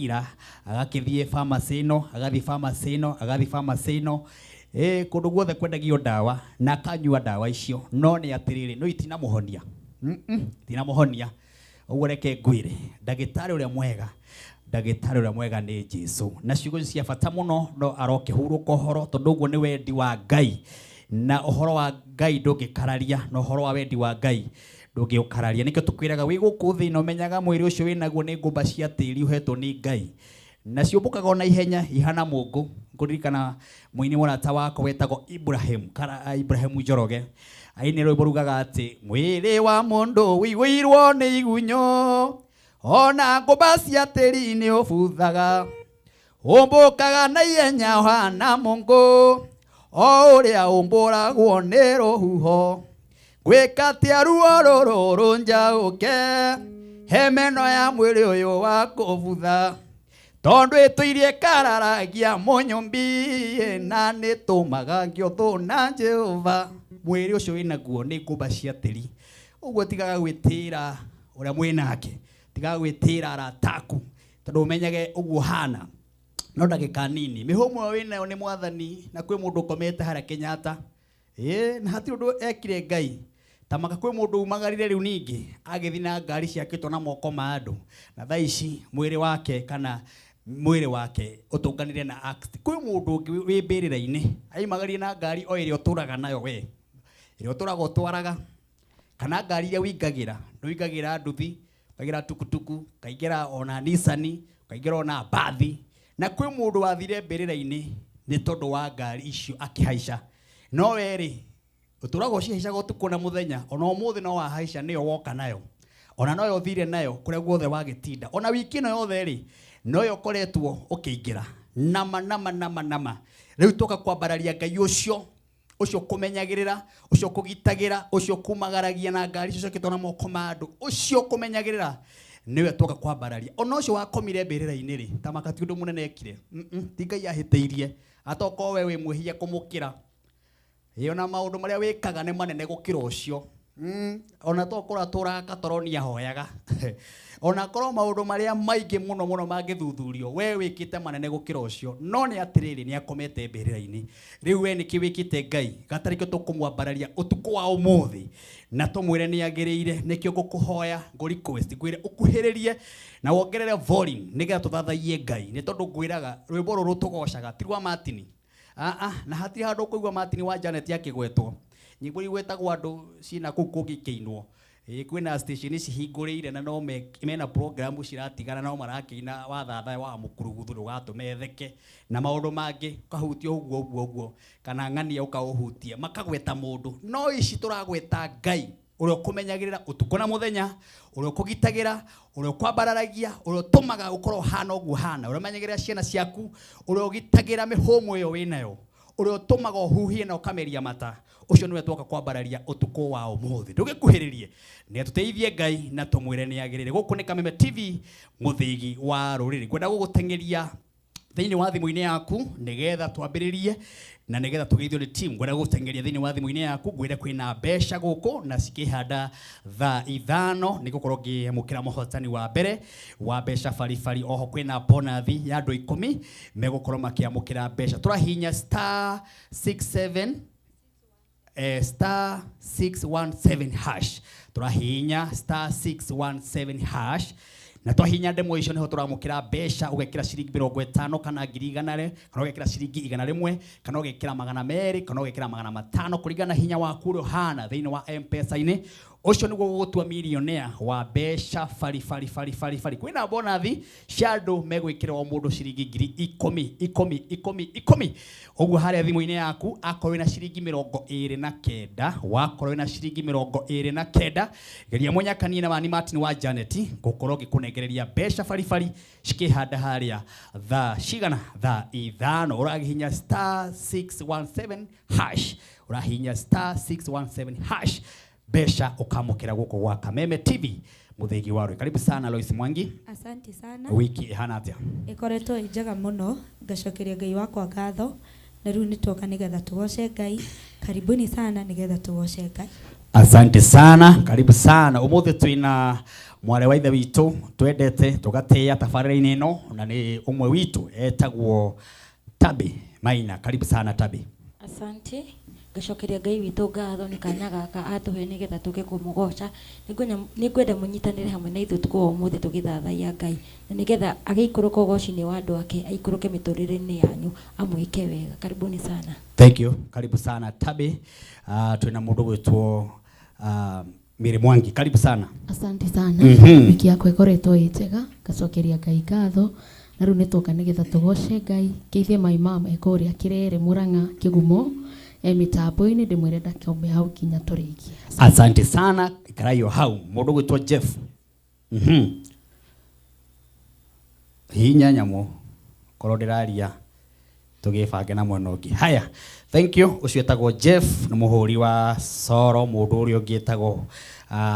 ira agakithie pharmacy ino agathi pharmacy ino agathi pharmacy ino kundu guothe kwendagio ndawa na kanyua ndawa icio no ni atiriri no itina muhonia tina muhonia uguo reke ngwire ndagitari uria mwega ni Jesu na ciugo cia bata muno no aroke huruka horo tondu uguo ni wendi wa Ngai na uhoro wa Ngai ndungikararia no uhoro wa wendi wa Ngai ndungiukararia nikio tukwiraga wi guku thi no menyaga mwiri ucio winaguo ni ngumba cia tiri uhetwo ni Ngai na ciumbukaga ona ihenya ihana mungu nguririkana muini murata wako wetagwo Ibrahim Njoroge aini rwimbo rugaga ati mwiri wa mundu wiguirwo ni igunyo ona ngumba cia tiri ni ubuthaga umbukaga na ihenya hana mungu o uria umburagwo ni ruhuho gwikatia ruo ruru njauke hemeno ya mwiri uyu wa kubutha tondu ituirie kararagia munyumbi na nitumaga ngiotho na Jehova mwiri ucio winaguo ni ngumba cia tiri uguo tigaga gwitira uria mwinake tigaga gwitira arataku tondu umenyage uguo hana no ndagika nini mihumo winayo ni mwathani na kwi mundu komete hara Kenyatta na hati undu ekire Ngai tamaka kwi mundu umagarire riu ningi agithi na ngari ciakitwo na moko ma andu na thaa ici mwiri wake utunganire na act kwi mundu ungi wi mbirira-ini aimagarie na ngari o iri uturaga nayo we iri uturaga utwaraga kana ngari ya wingagira nduingagira nduthi kagira tukutuku kaingira ona Nissan kaingira ona bathi na kwi mundu wathire mbirira-ini ni tondu wa ngari icio akihaica no weri uturaga ucihacaga utuku na muthenya ona umuthi no wahaica niyo woka nayo ona no yo thire nayo kuria guothe wagitinda ona wiki no yothe ri no yo koretwo ukiingira nama riu toka kwambararia Ngai ucio kumenyagirira ucio kugitagira ucio kumagaragia na ngari icio kitona moko ma andu ucio kumenyagirira niwe toka kwambararia ona ucio wakomire mbirira-ini ri tamakati undu munene ekire ti Ngai ahiteirie atoko we mwihia kumukira ona maundu maria wikaga ne manene gukira ucio ona tokora turaga toronia hoyaga ona korwo maundu maria maingi muno mangithuthurio we wikite manene gukira ucio no ni atiriri ni akomete mbirira-ini riu we niki wikite Ngai gatarikio tukumwambararia utuku wa umuthi na tumwire ni agiriire nikio gukuhoya ngo request ngwire ukuhiririe na wongerere volume nigetha tuthathaie Ngai ni tondu ngwiraga rwimbo ruru tugocaga tirwa matini na hati handu kuigwa matini wa Janet yakigwetwo nyimbo igwetagwo andu cina kuku gikeinwo kwina station cihingurire na no mena program ciratigana no marakiina wathatha wa mukuruguthu ugatumetheke na maundu mangi kahutio uguo kana ng'ania ukauhutia makagweta mundu no ici turagweta Ngai uria kumenyagirira utuku na muthenya uria kugitagira uria kwambararagia uria tumaga ukorwo hana uguo hana uria menyagirira ciana ciaku uria ugitagira mihumo iyo winayo uria tumaga uhuhie na ukameria mata ucio niwe twoka kwambararia utuku wa umuthi ndugikuhiririe ni atuteithie Ngai na tumwire ni agirire guku ni Kameme TV muthigi wa ruriri kwenda gugutengeria thiini wa thimu-ini yaku nigetha twambiririe na nigetha tugeithio ni team kwenda gugutengeria thiini wa thimu-ini yaku ngwire kwina mbeca guku na cikihanda thaa 5 ni gukorwo ngimukira muhotani wa mbere wa mbeca baribari oho kwina bonathi ya andu 10 megukorwo makiamukira mbeca turahinya star 617 hash turahinya star 617 hash na twahinya ndemo icio niho turamukira mbeca ugekira ciringi 50 kana 100 kana ugekira ciringi 100 kana ugekira 200 kana ugekira 500 kuringana hinya waku uri hana thiini wa M-Pesa-ini ucio niguo gugutua millionaire wa mbeca fari kwina bonathi ciandu megwikira o mundu ciringi 10 uguo haria thimu-ini yaku akorwo na ciringi 29 wakorwo na ciringi 29 geria munyakanie na Wani Martin wa Janet gukorwo gikunengereria mbeca fari cikihanda haria thaa 5 uragihinya star 617 hash urahinya star 617 hash besha ukamukira guko gwa Kameme TV muthigi waru. Karibu sana Lois Mwangi. Asante sana. Wiki hana atia? Ikoretwo ijaga muno ngacokeria Ngai wakwa ngatho na riu nitoka nigetha tugoce Ngai. Karibuni sana nigetha tugoce Ngai. Asante sana, karibu sana. Umuthi twina mwale wa ithe witu twendete tugateya tabarĩra-inĩ ĩno na nĩ ũmwe witu etagwo Tabi Maina. Karibu sana Tabi. Asante. Gacokeria Ngai witũ ngatho nĩ kanya gaka atuhe nĩgetha tũke kũmũgoca. Nĩngwenda mũnyitanĩre hamwe na ithuĩ tukoo ũmũthĩ tũgĩthathaiya Ngai na nĩgetha agĩikũrũka ũgoci-inĩ wa andũ ake aikũrũke mĩtũrĩre-inĩ yanyu amwĩke wega. Karibuni sana. Thank you. Karibu sana Tabi. Twina mũndũ gwĩtwo Miri Mwangi. Karibu sana. Asante sana. Wiki yako ĩkoretwo ĩ njega, gacokeria Ngai ngatho. Na rĩu nĩtwoka nĩgetha tũgoce Ngai, keithie mai mama ĩkũrĩa Kĩrere, Mũrang'a, Kĩgumo, mitambo-inĩ ndĩmwĩre ndakiume hau kinya tũrĩkie. Asante sana. Ikarayo hau mũndũ gwĩtwo Jeff. Hinya nyamũ korwo ndĩraria tũgĩbange na mwena ũngĩ. Haya, thank you. Ũcio etagwo Jeff nĩ mũhũri wa soro, mũndũ ũrĩa ũngĩ etagwo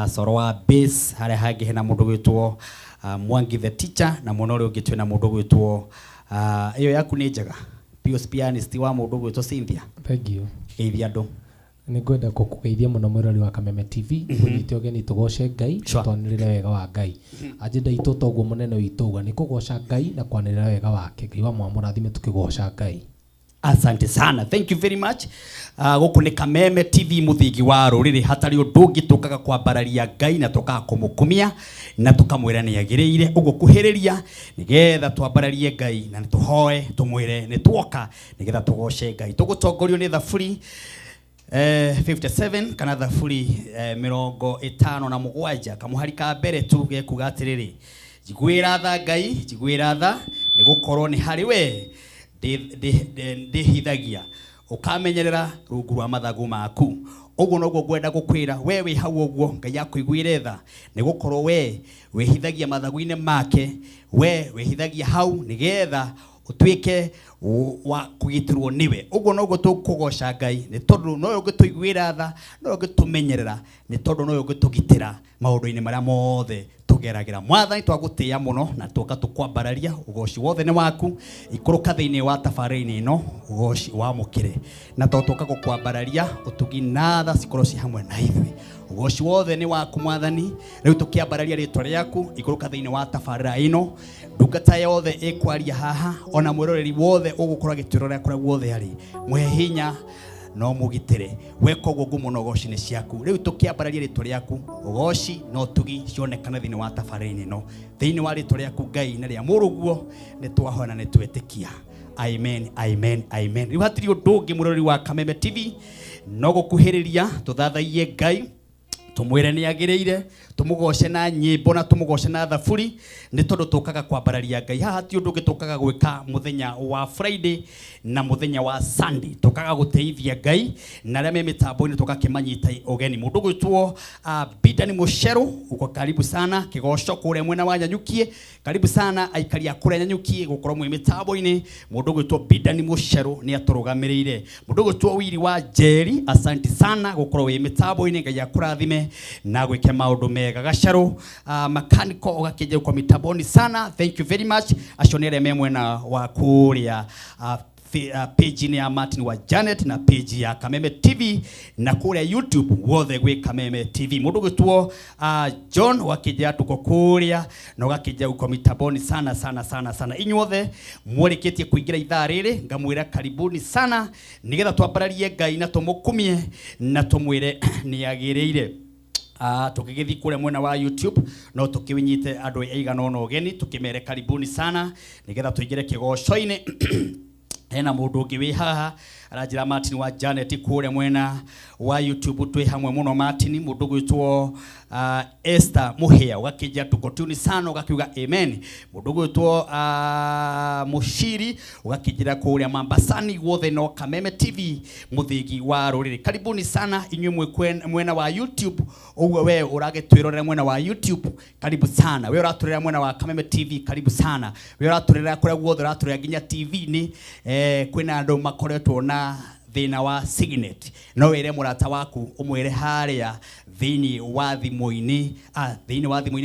soro wa bass. Harĩa hangĩ hena mũndũ gwĩtwo Mwangi the teacher na mwena ũrĩa ũngĩ twĩna mũndũ gwĩtwo ĩyo yaku nĩ njega, Pius pianist wa mũndũ gwĩtwo Cynthia. Thank you. Geithia andũ. Nĩngwenda gũkũgeithia mũno mwĩrori wa Kameme TV, ũnyite ũgeni tũgoce Ngai, twanĩrĩre wega wa Ngai. Agenda itũ toguo mũnene witũ uga nĩ kũgoca Ngai na kwanĩrĩra wega wake. Ngai wa mwamũrathime tukĩgoca Ngai. Asante sana. Thank you very much. Gũkũ nĩ Kameme TV, mũthingi wa rũrĩrĩ. Hatarĩ ũndũ ũngĩ tũkaga kwambararia Ngai na tũkaga kũmũkumia na tũkamwĩra nĩ agĩrĩire. Ũguo kuhĩrĩria nĩgetha twambararie Ngai na tũhoe tũmwĩre nĩ tuoka nĩgetha tũgoce Ngai. Tũgũtongorio nĩ thaburi 57 kana thaburi 57 kamuhari ka mbere tu gekuga atĩrĩrĩ, njiguĩra tha Ngai, njiguĩra tha nĩ gũkorwo nĩ harĩ we ndĩhithagia, ũkamenyerera rungu rwa mathagu maku. Ũguo noguo ngwenda gũkwĩra we wĩ hau ũguo, Ngai akũiguĩre tha nĩ gũkorwo we wĩhithagia mathagu-inĩ make, we wĩhithagia hau nĩgetha utuĩke wa kũgitĩrwo niwe. Ũguo noguo tũkũgoca Ngai nĩ tondũ nowe ũngĩtũiguĩra tha, nowe ũngĩtũmenyerera, nĩ tondũ nowe ũngĩtũgitĩra maũndũ-inĩ marĩa mothe tugeragĩra. Mwathani twagũtĩĩa mũno na tũka tũkwambararia. Ũgoci wothe nĩ waku, ikũrũka thĩinĩ wa tabarĩra-inĩ ĩno, ũgoci wamũkĩre na tũka gũkwambararia, ũtugi na tha cikorwo ci hamwe na ithuĩ. Ũgoci wothe nĩ waku Mwathani, rĩu tũkĩambararia rĩtwa rĩaku ikũrũka thĩinĩ wa tabarĩra ĩno. Ndungata yothe ĩkwaria haha, ona mwĩroreri wothe ũgũkorwo agĩtwĩrorera kũrĩa guothe arĩ, mwe hinya no mũgitĩre. Weka ũguo ngumo na ũgoci-inĩ ciaku. Rĩu tũkĩambararia rĩtwa rĩaku, ũgoci no tugi cionekana thĩinĩ wa tabarĩra-inĩ ĩno, thĩinĩ wa rĩtwa rĩaku Ngai na rĩa mũrũguo nĩ twahoya na nĩ twetĩkia. Amen, amen, amen. Rĩu hatirĩ ũndũ ũngĩ mwĩroreri wa Kameme TV no gũkuhĩrĩria tũthathaiye Ngai, tumwire ni agĩrĩire, tumugoce na nyĩmbo na tumugoce na thaburi, nĩ tondũ tũkaga kwambararia Ngai. Haha ti ũndũ ũngĩ tũkaga gwĩka mũthenya wa Friday na mũthenya wa Sunday, tũkaga gũteithia Ngai na arĩa me mĩtambo-inĩ tũgakĩmanyita ũgeni. Mũndũ gwĩtwo Bidani Mũcerũ, uko karibu sana. Kĩgoco kũrĩa mwena wa Nyanyukie, karibu sana. Aikari a kũrĩa Nyanyukie gũkorwo mwĩ mĩtambo-inĩ, mũndũ gwĩtwo Bidani Mũcerũ nĩ atũrũgamĩrĩire. Mũndũ gwĩtwo Wili wa Njeri, asante sana gũkorwo wĩ mĩtambo-inĩ. Ngai akũrathime na gwĩke maũndũ mega. Gacarũ mechanical ũgakĩnja kwa mitamboni sana. Thank you very much. Acio nĩ arĩa me mwena wa kũrĩa page ni ya Martin wa Janet na page ya Kameme TV na kũrĩa YouTube wothe gwĩ Kameme TV. Mũndũ gwĩtwo John wakĩnja tuko kũrĩa na ũgakĩnja kwa mitamboni sana sana sana sana. Inyuothe mwarĩkĩtie kũingĩra ithaa rĩrĩ, ngamwĩra karibuni sana nĩgetha twambararie Ngai na tũmũkumie na tũmwĩre nĩ agĩrĩire. Tukigĩthi kũrĩa mwena wa YouTube no tũkĩwinyite andũ aigana ũna ũgeni, tũkĩmere karibuni sana nĩgetha tũingĩre kĩgoco-inĩ. Hena mũndũ ũngĩ wĩ haha aranjĩra Martin wa Janet kũrĩa mwena wa YouTube twĩ hamwe mũno Martin. Mũndũ gwĩtwo Esther Muhia ũgakĩnja tukotuni sana ũgakiuga amen. Mũndũ gwĩtwo Mushiri ũgakĩnjĩra kũrĩa Mambasani wothe no Kameme TV mũthingi wa rũrĩrĩ. Karibuni sana inyuĩ mwena wa YouTube. Ũguo we ũragĩtwĩrorera mwena wa YouTube, karibu sana. We ũratũrera mwena wa Kameme TV, karibu sana. We ũratũrera kũrĩa guothe ũratũrera nginya TV-inĩ. Kwĩna andũ makoretwo na thina wa signet no wire murata waku umwire haria thini wa thimu-ini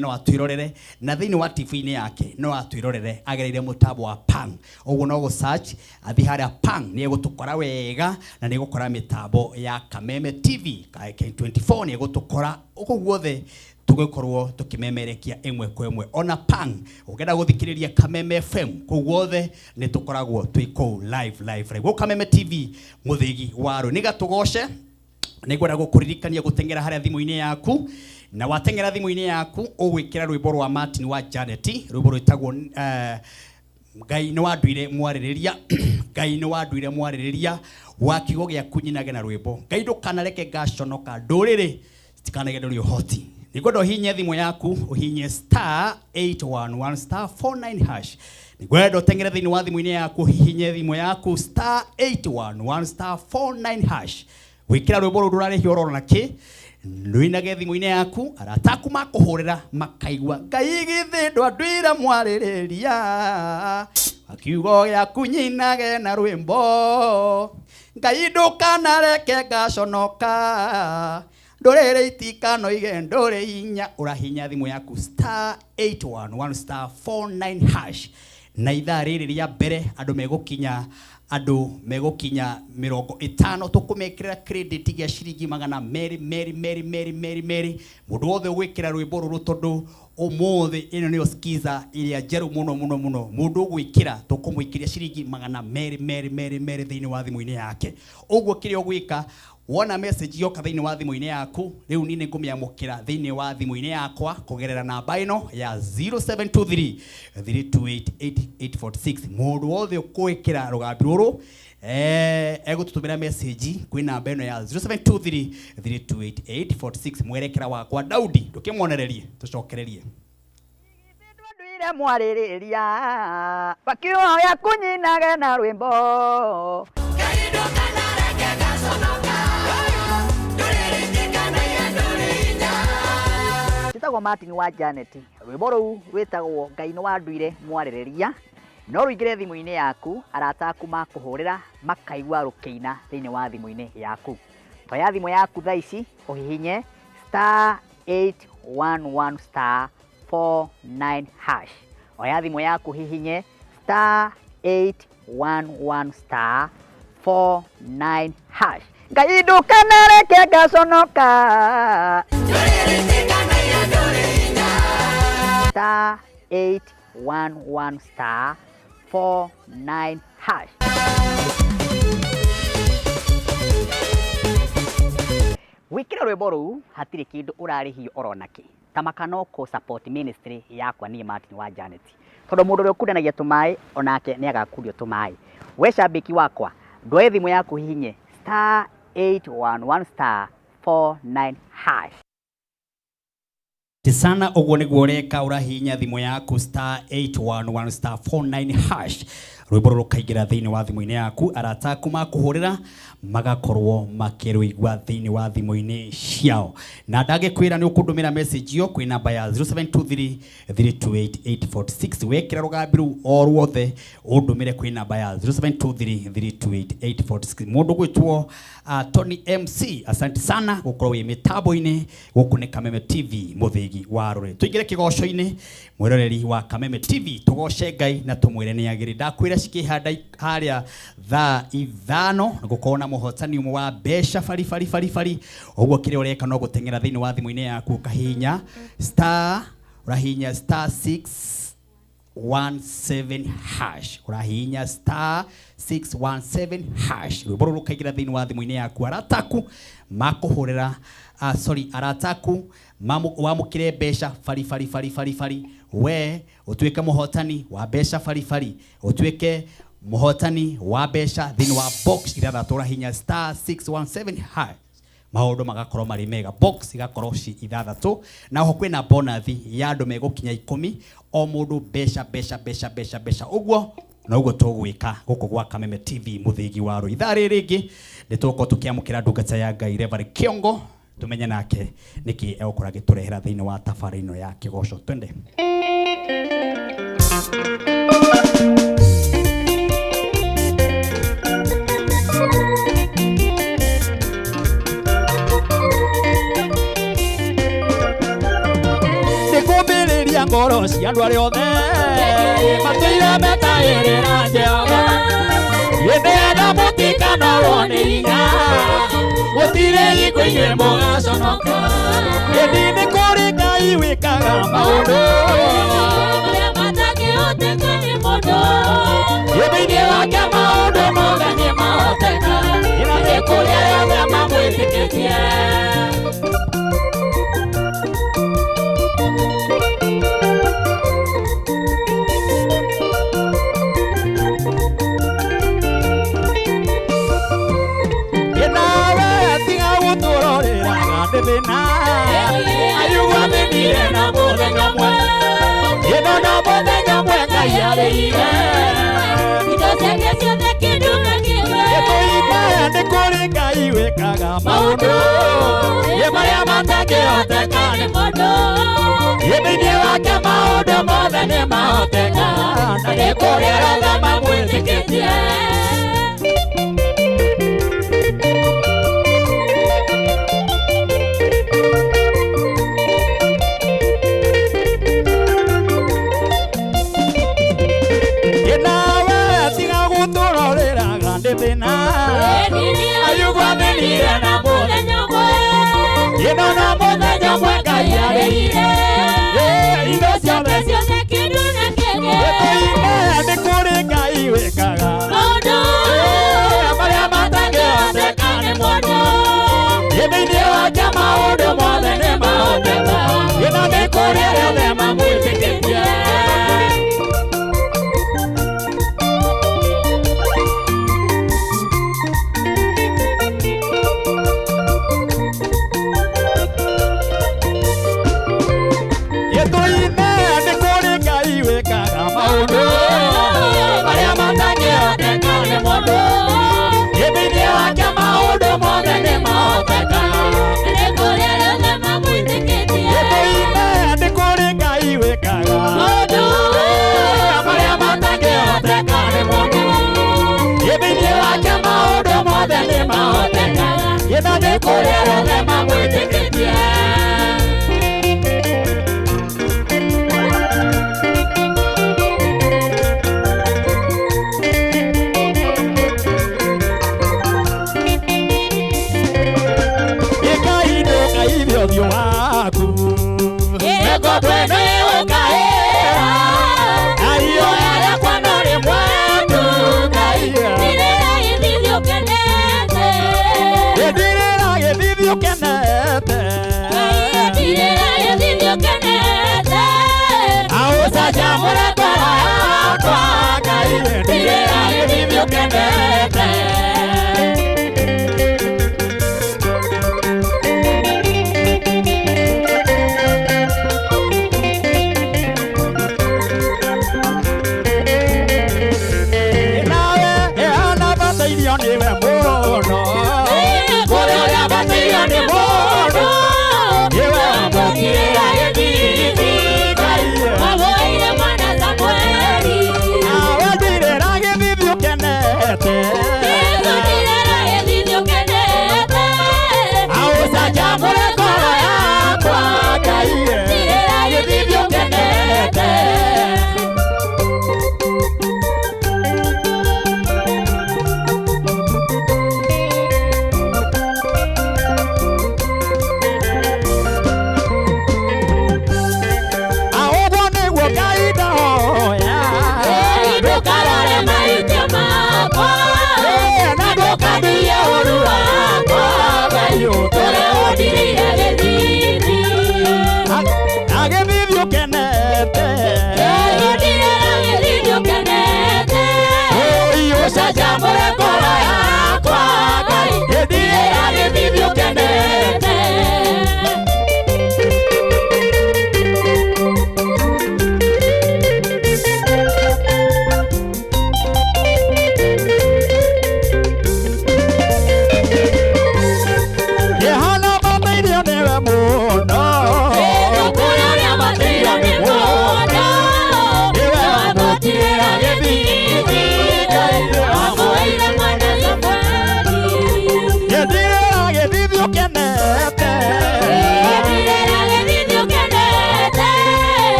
no atwirorere na thini wa TV-ini yake no atwirorere agereire mutambo wa Pang. Uguo no go search athi haria Pang ni egutukora wega na ni gukora mitambo ya Kameme TV K24 ni egutukora uko guothe tugikorwo tukimemerekia emwe kwa emwe ona Pang ugenda guthikiriria Kameme FM kuguothe ni tukoragwo twiko live go Kameme TV muthigi waro ni gatugoshe ni gwenda gukuririkania gutengera haria thimu-ini yaku na watengera thimu-ini yaku ugwikira rwimbo rwa Martin wa Janet rwimbo rwitagwo Ngai no andwire mwaririria Ngai no andwire mwaririria wa kigo gya kunyinage na rwimbo Ngai ndukanareke gaconoka nduriri tikanage uri hoti nigodo hinye thimu yaku uhinye *811*49# nigwenda tengera thini wa thimu-ini yaku hinye thimu yaku *811*49# wikira rwimbo ru rurare hiororo naki Luinage thimu-ini yaku arataku makuhurira makaigwa Ngai githi ndwandwira mwaririria akiugo gya kunyinage na rwimbo Ngai ndukanareke gaconoka ndorere itikano ige ndore hinya urahinya thimu yaku *811*49# na ithaa riri ria mbere andu megukinya 50 tukumekira credit ya shiringi magana meri mundu wothe gwikira rwimbo ruru tondu umuthi ino ni skiza iria jeru muno mundu gwikira tukumwikiria shiringi magana meri thiini wa thimu-ini yake uguo kiri ogwika wona message yoka thiini wa thimu-ini yaku riu nini ngumiamukira thiini wa thimu-ini yakwa kugerera namba ino ya 0723 3288846 mundu wothe ukwikira rugambi ruru egututumira message kwi namba ino ya 0723 3288846 mwerekera wakwa Daudi ndukimwonererie tucokererie ndwire mwaririria bakio ya kunyinage na rwimbo kaido kanareke gaconoka Titagwo Martin wa Janet rwimbo ruu rwitagwo Ngai no andwire mwaririria no ruingire thimu-ini yaku arataku makuhurira makaigwa rukiina thiini wa thimu-ini yaku toya thimu yaku thaa ici uhihinye *811*49# oya thimu yaku hihinye *811*49# Ngai ndukanareke gaconoka *811*49# wikira rwimbo ruu hatiri kindu urarihio oronaki tamakanoko support ministry yakwa ni Martin wa Janet tondu mundu uri ukundanagia tumai onake ni agakurio tumai we shabiki wakwa ndoe thimu yaku hihinye *811*49# Tisana uguo niguo ureka urahinya thimu yaku *811*49# rwimbo rukaingira thiini wa thimu-ini yaku arataku makuhurira magakorwo makirwigwa thiini wa thimu-ini ciao na ndagikwira ni ukundumira message yo kwi namba ya 0723 3288846 wekira rugambi ru oruothe undumire kwi namba ya 0723 3288846 mundu gwitwo Tony MC asante sana gukorwo wi mitambo-ini guku ni Kameme TV muthigi wa ruri tuigire kigoco-ini mwiroreri wa Kameme TV tugoshe Ngai na tumwire ni agiri ndakwira cikihanda haria thaa 5 gukona muhotani umwe wa besha fari uguo kire ureka no gutengera thiini wa thimu-ini yaku kahinya urahinya *617# urahinya *617# rwimbo ruru rukaingira thiini wa thimu-ini yaku arataku makuhurira arataku wamukire besha fari we utuike muhotani wa besha fari utuike muhotani wa besha thiini wa box ithathatu urahinya *617# maundu magakorwo mari mega box igakorwo ci ithathatu na ho kwina bonus ya andu megukinya 10 o mundu besha uguo na uguo tugwika guku gwa Kameme TV muthigi waro ithari ringi nituko tukiamukira ndungata ya Ngai Reverend Kiongo tumenye nake niki egukora giturehera thiini wa tafari ino ya kigoco twende cia andũ arĩa othe matũire mekaĩrĩra Jehova hĩndĩ ĩrĩa mũtikanarwo nĩ hinya gũtirĩ hingo inyuĩ mũgaconoka hĩndĩ nĩ kũrĩ Ngai wĩkaga maũndũ marĩa matangĩhoteka nĩ mũndũ hĩndĩ-inĩ wake maũndũ mothe nĩ mahoteka ĩna nĩ kũrĩ arĩa othe mamwĩtĩkĩtie ayugamenire na mũthenya mwe ĩno na mũthenya mwe Ngai arĩire indo ciake ciothe kĩndũ na kĩmwe gĩtũire nĩ kũrĩ Ngai wĩkaga maũndũ marĩa matangĩhoteka nĩ mũndũ hĩndĩ-inĩ wake maũndũ mothe nĩ mahoteka na nĩ kũrĩ arĩa othe mamwĩtĩkĩtie ayugamenire na mũthenya mwe ĩno na mũthenya mwe Ngai arĩire indo ciothe kĩndũ na kĩngĩ nĩ kũrĩ Ngai wĩkaga maũndũ marĩa matangĩhoteka nĩ mũndũ hĩndĩ-inĩ wake maũndũ mothe nĩ mahoteka ĩno nĩ kũrĩ arĩa othe mamwĩtĩkĩtie ĩno nĩ kũrĩ arĩa othe mamwĩtĩkĩtie Ngai ndũkaithie ũthiũ waku ngombo ĩno ĩgũkaĩra Ngai oya rĩakwa no rĩmwe tu Ngai ndirĩragĩthithio kenete ndirĩragĩthithio kenete ndirĩragĩthithio kenete aũcanjamũre ngoro yakwa Ngai ndirĩragĩthithio kenete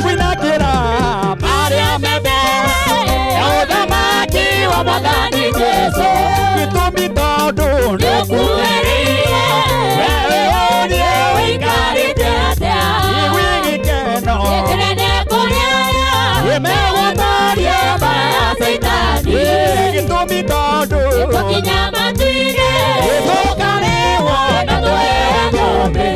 kwinakira maria mebe uthamaki wa Mwathani Jesu gitumi tondu nikugereire wewe urie wikarite atia igwigikeno gikirene kuria imegutaria mbaya Saitani gitumi tondu tukinya matu-ini tukariwa na tuheyo ng'ombe.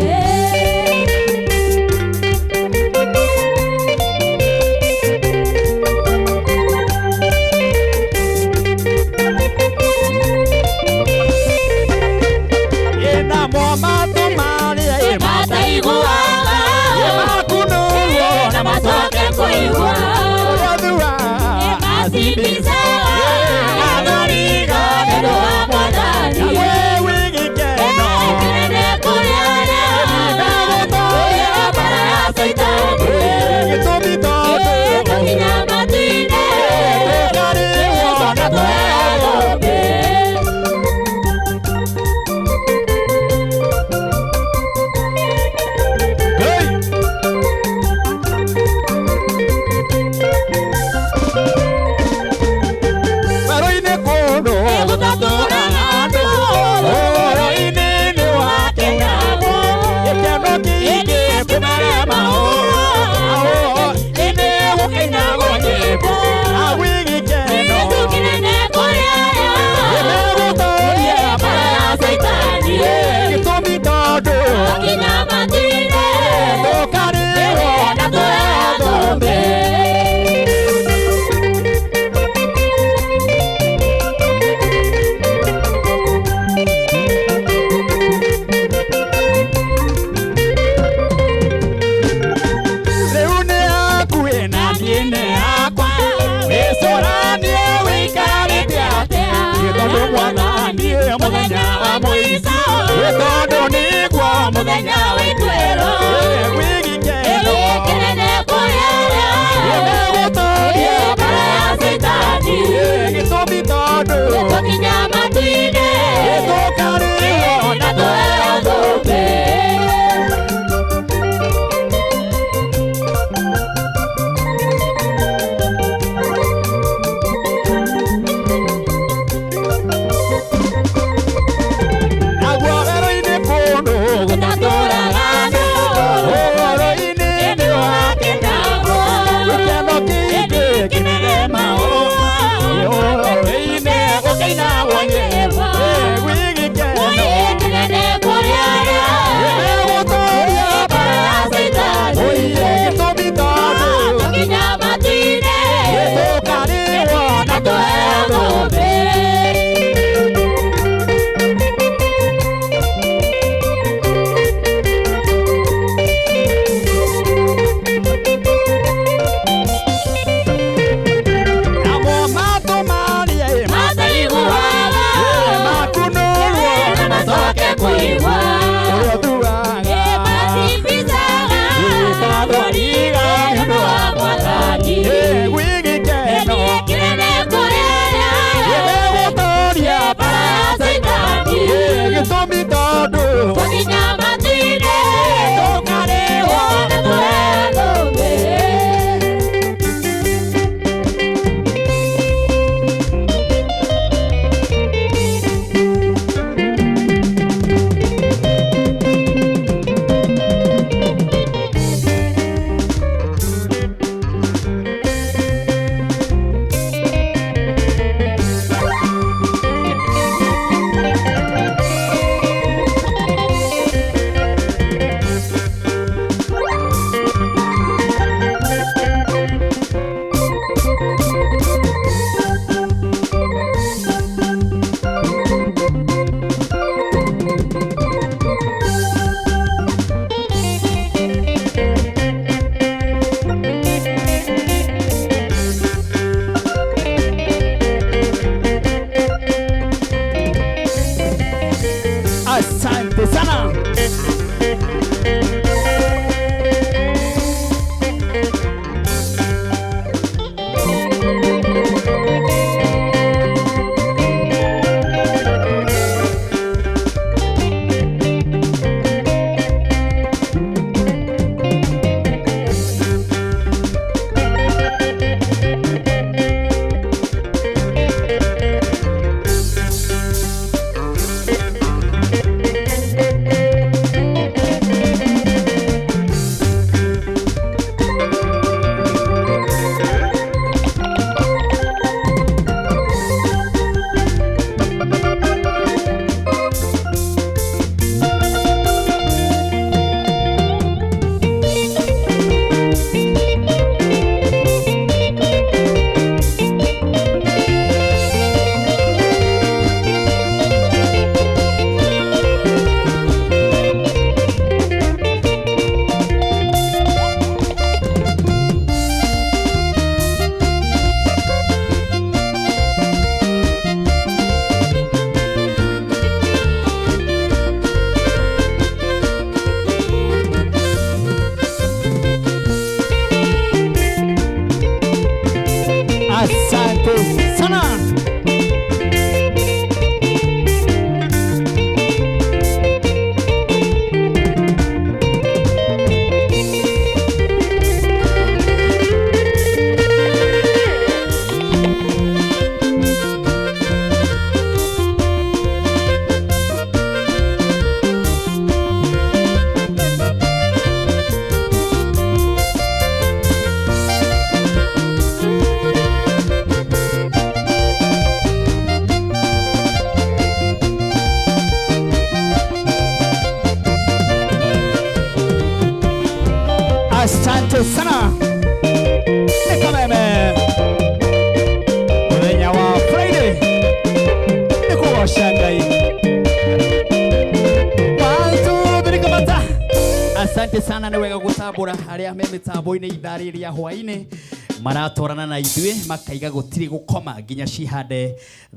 Asante sana. Asante sana. Nikameme muthenya wa Friday nikuwashangai wantu thirikamata. Asante sana, ni wega gutambura aria me mitambo-ini ithari ria hwaini maratorana na ithuĩ makaiga gũtirĩ gũkoma nginya cihande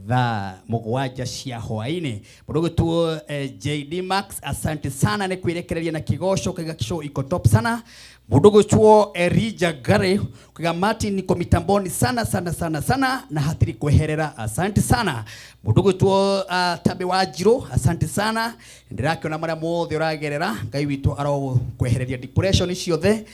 thaa mũgwanja cia hwaini. Mũndũ gwĩtwo JD Max, asante sana nĩ kwĩrekereria na kĩgoco kaiga show iko top sana. Mũndũ gwĩtwo Erija Gare kaiga Martin niko mitamboni sana sana sana sana na hatiri kweherera, asante sana. Mũndũ gwĩtwo Tabe wa Njirũ, asante sana, ndĩrakĩona marĩa mothe ũragerera, Ngai witũ aro kwehereria depression ciothe.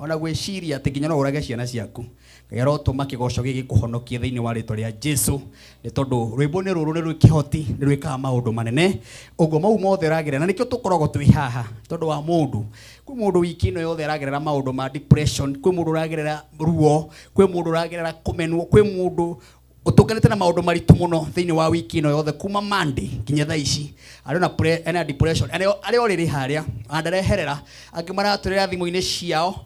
Ona gwĩciria atĩ nginya no ũrage ciana ciaku gero tũma kĩgoco gĩkĩ kũhonokie thĩinĩ wa rĩtwa rĩa Jesu, nĩ tondũ rwĩmbo nĩ rũrũ nĩ rwĩkĩhoti, nĩ rwĩkaga maũndũ manene. Ũguo mau mothe ũragerera, na nĩkĩo tũkoragwo twĩ haha tondũ wa mũndũ. Kwĩ mũndũ wiki ĩno yothe ũragerera maũndũ ma depression, kwĩ mũndũ ũragerera ruo, kwĩ mũndũ ũragerera kũmenwo, kwĩ mũndũ utukanite na maundu maritu muno thiini wa wiki ino yothe kuma Monday nginya thaa ici ari na depression ari oriri haria andareherera angi maraturira thimu-ini ciao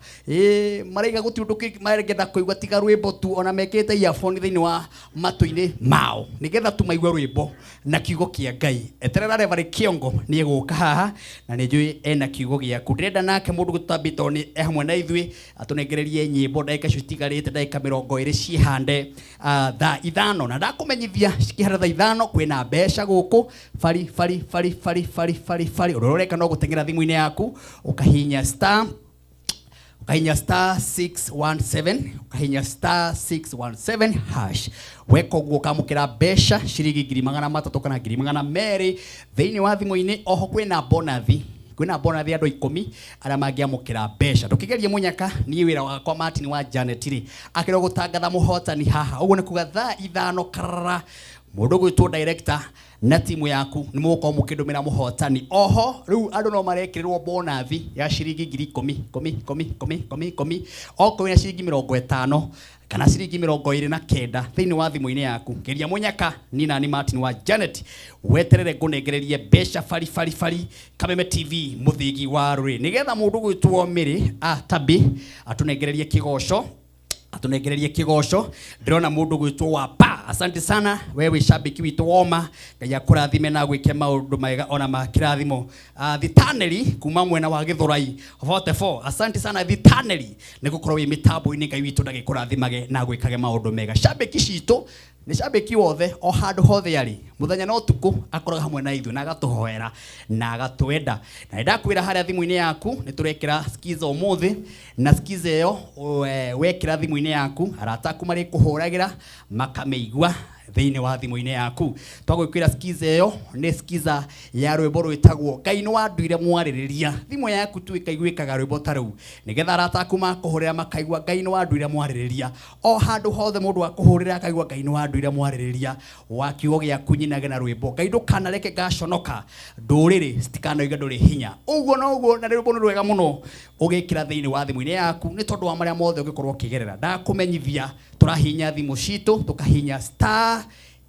maraiga guti undu maregenda kuigwa tiga rwimbo tu, ona mekite earphone thiini wa matu-ini mao nigetha tumaigwe rwimbo na kiugo kia Ngai. Eterera Reverend Kiongo ni eguka haha na ni njui ena kiugo giaku. Ndirenda nake mundu gutambito ni hamwe na ithui atunengererie nyimbo ndagika citigarite ndagika 20 cihande thaa ithano, na ndakumenyithia cikihara thaa ithano kwina mbeca guku fari uroreka no gutengera thimu-ini yaku ukahinya star 617 hash weko guo kamukira mbeca ciringi 300 kana 200 thiini wa thimu-ini. Oho kwina bonathi andu 10 aria mangiamukira mbeca. Tukigerie munyaka ni wira wakwa Martin wa Janet ri akiro gutangatha muhotani haha. Uguo ni kuga thaa ithano karara mundu gwitwo director na timu yaku ni muko mukindumira muhotani. Oho riu andu no marekirirwo bonathi ya ciringi 10 oko wina ciringi 50 kana ciringi 29 thiini wa thimu-ini yaku. Geria munyaka ni nani Martin wa Janet weterere ngunengererie mbeca fari Kameme TV muthigi wa ruri nigetha mundu gwitwo Miri Tabi atunengererie kigoco. Ndirona mundu gwitwo Wapa, asante sana wewe shabiki witũ woma, Ngai akũrathime na gwĩke maũndũ mega ona makirathimo. Thitaneri kuma mwena wa Githurai 44, asante sana Thitaneri nĩ gũkorwo wĩ mitambo-ini. Ngai witũ ndagĩkũrathimage na gwĩkage maũndũ mega. Shabiki citũ ni shabiki wothe o handu hothe ari muthenya no tuku akoraga hamwe na ithu na agatuhoera na agatwenda. Na ndakwira haria thimu-ini yaku ni turekira skiza umuthi, na skiza iyo wekira thimu-ini yaku arata aku mari kuhuragira makameigwa thiini wa thimu-ini yaku. Twagwikwira skiza iyo ni skiza ya rwimbo rwitagwo Ngai ni wanduire mwaririria. Thimu yaku tu ikaigwikaga rwimbo ta riu nigetha arata aku makuhurira makaigwa Ngai ni wanduire mwaririria. O handu hothe mundu akuhurira akaigwa Ngai ni wanduire mwaririria wa kiugo giaku nyinage na rwimbo. Ngai ndukanareke gaconoka nduriri citikanoiga nduri hinya. Uguo no uguo na rwimbo ni rwega muno ugikira thiini wa thimu-ini yaku ni tondu wa maria mothe ugikorwo ukigerera. Ndakumenyithia turahinya thimu citu tukahinya star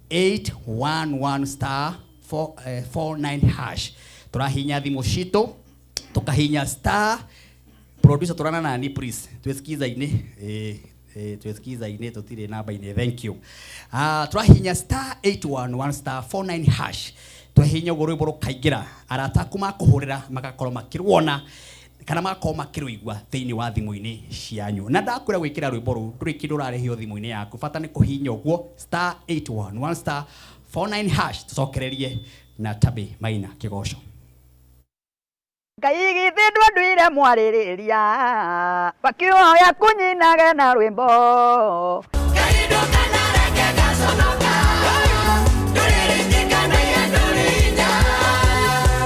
811 star 49 hash. Turahinya thimu citu tukahinya star producer turana nani please twesikiza ini twesikiza ini tutire namba ini. Thank you. Turahinya star 811 star 49 hash twahinya rwimbo rukaingira arata aku makuhurira magakorwo makirwona kana makorwo makirwigwa thiini wa thimu-ini cianyu. Na ndakwira gwikira rwimbo ru nduri kindu rarehio thimu-ini yaku, bata ni kuhinya uguo star 811 star 49 hash tucokererie na Tabi Maina kigoco. Ngai githi ndwendwire mwaririria bakioya kunyinage na rwimbo.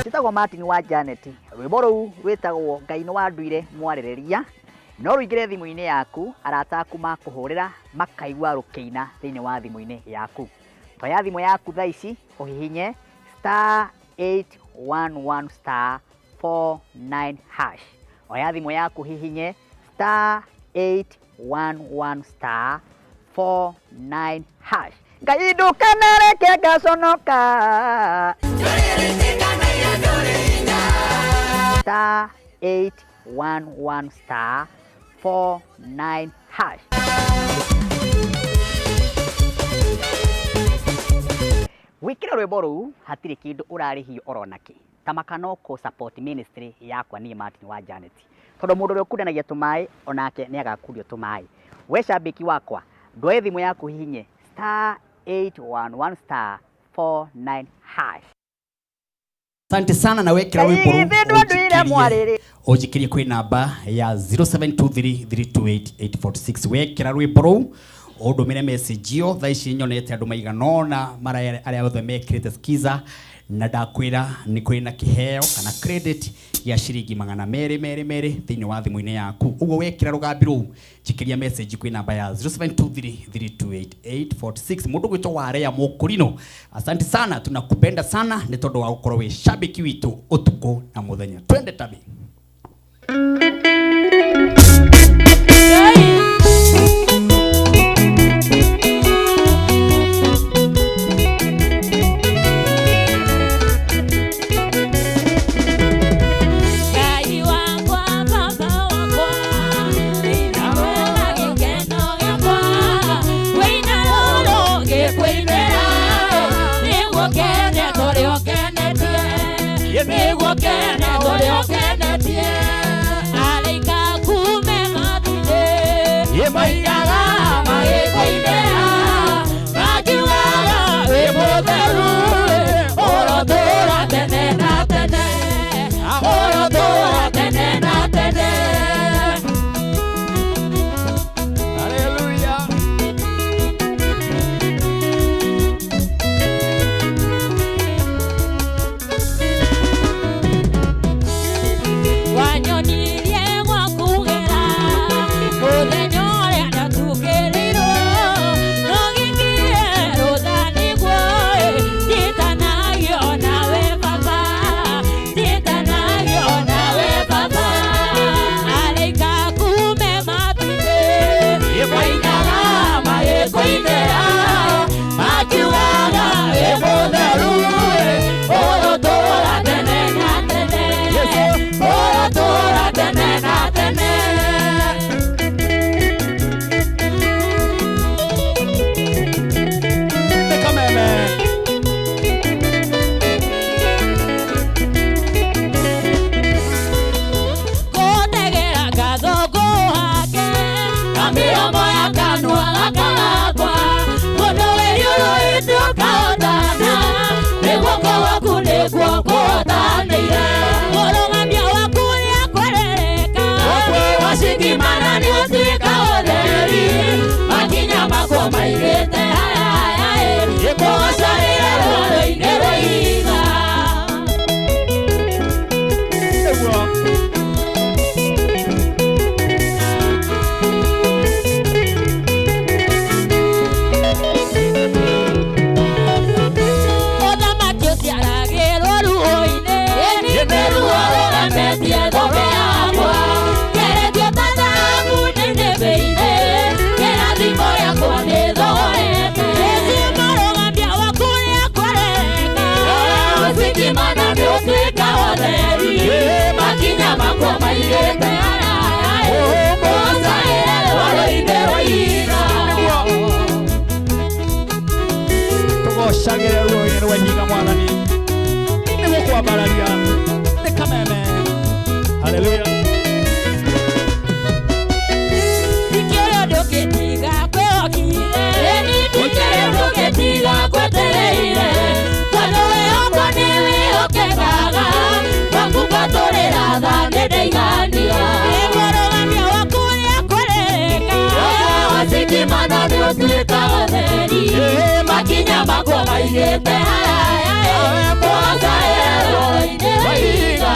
Njĩtagwo Martin wa Janet. Rwĩmbo rũu rwĩtagwo Ngai nĩ wa nduire mwarĩrĩria. No rũingĩre thimũ-inĩ yaku, arata aku makũhũrĩra makaigua rũkĩina thĩinĩ wa thimũ-inĩ yaku. Toya thimũ yaku thaa ici ũhihinye *811*49#. Oya thimũ yaku hihinye *811*49#. Ngai ndũkanareke ngaconoka. *811*49#. Wikira rwĩmbo rũu hatirĩ kĩndũ ũrarĩhio oronaki. Tamaka no kũ support ministry yakwa niĩ Martin wa Janet. Tondũ mũndũ ũrĩa ũkundanagia tũmaĩ onake nĩ agakundio tũmaĩ. We shabiki wakwa, ndoe thimũ yaku hihinye *811*49#. Asante sana na wekera rwĩmbo rũu ũnjikirie kwĩ namba ya 0723328846. Wekera rwĩmbo rũu ũndũmĩre message yo thaa ici nyonete andũ maiganona arĩa othe mekĩrĩte skiza na ndakwĩra nĩ kũrĩ na kĩheo kana credit ya ciringi 200 thĩinĩ wa thimũ-inĩ yaku. Ũguo wekĩra rũgambi rũu njikĩria message kwĩ namba ya 0723328846. Mũndũ gwĩtwo Warea Mũkũrino, asante sana, tunakupenda sana nĩ tondũ wa gũkorwo wĩ shabiki witũ ũtukũ na mũthenya. Twende tabi. Shagere roye no wahiga mwathani ni gukwambararia ni kameme. Hallelujah. Ikero ndũngĩtiga kwĩhokire, ikero ndũngĩtiga gwetereire, tondũ wĩhoko nĩ wĩhokekaga, gwaku ngatũrĩra tha nĩndaigania. Mũrũgamio waku nĩakũrĩrĩka, wasikimana nĩũtuĩka maigĩte haraya tũgacaĩra rũĩ-inĩ rwa ihiga.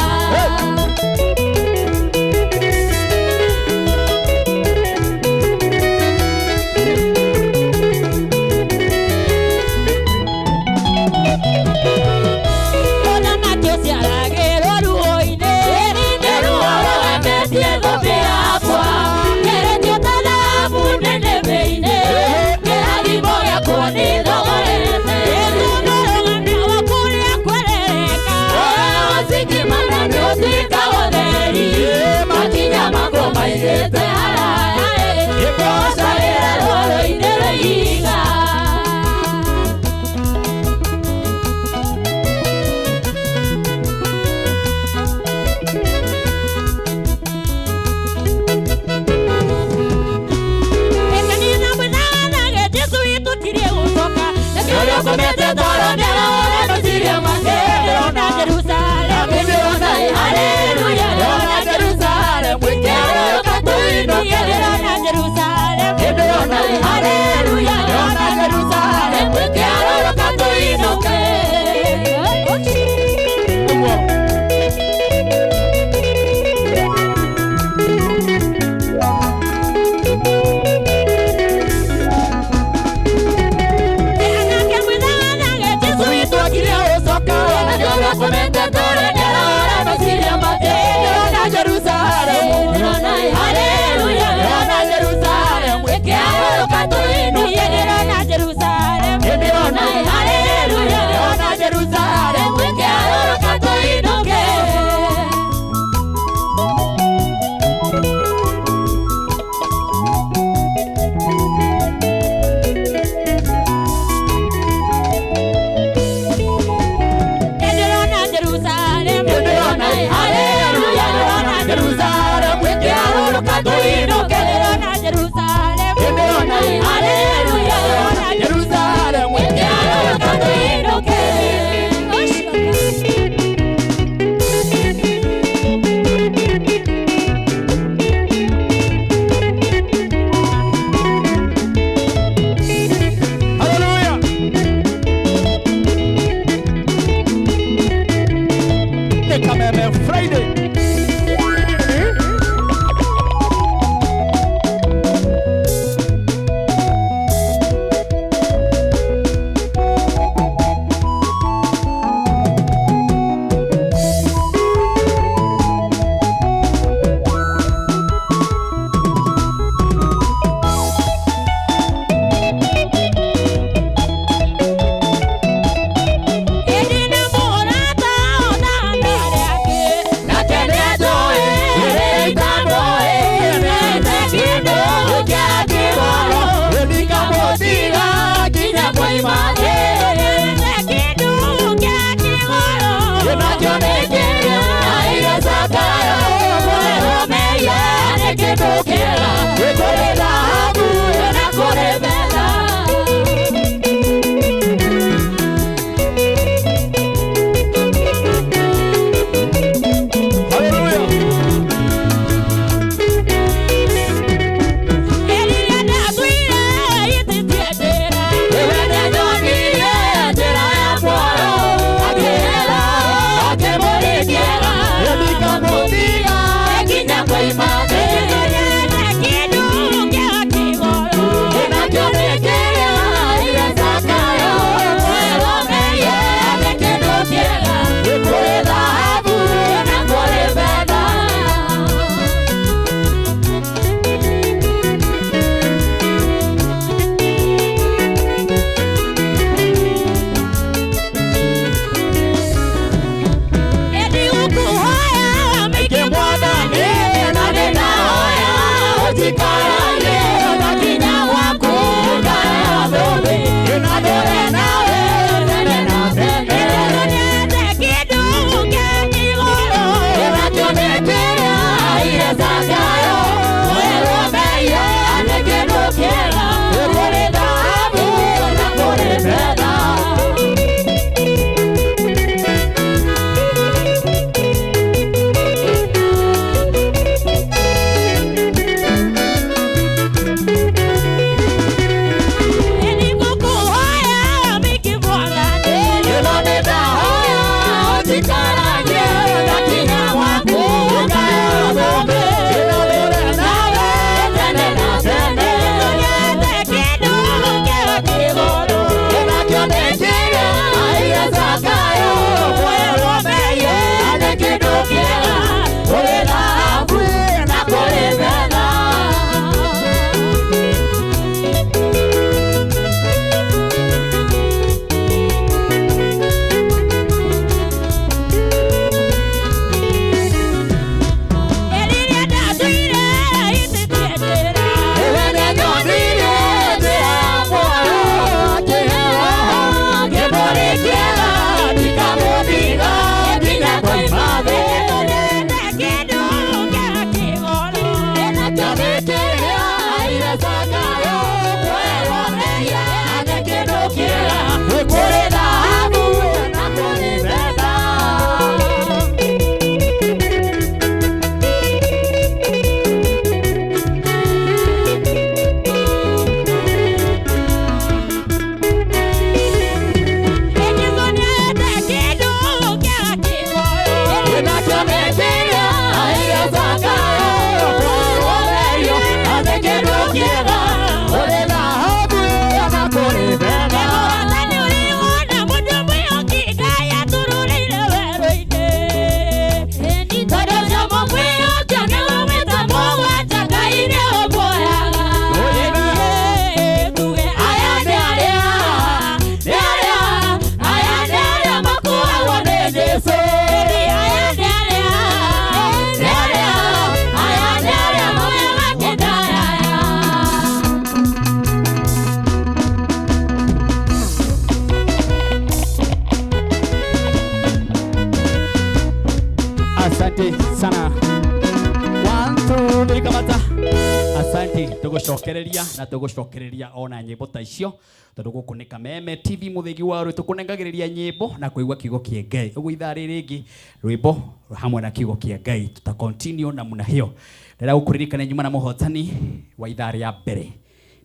Asante, tugucokereria na tugucokereria ona nyimbo ta icio tondu guku ni Kameme TV muthigi waru tukunengagiriria nyimbo na kuigua kiugo kia Ngai. Ugu ithaa ringi rwimbo hamwe na kiugo kia Ngai tuta continue na muna hiyo. Ndira gukuririkana nyuma na muhotani wa ithaa ria mbere.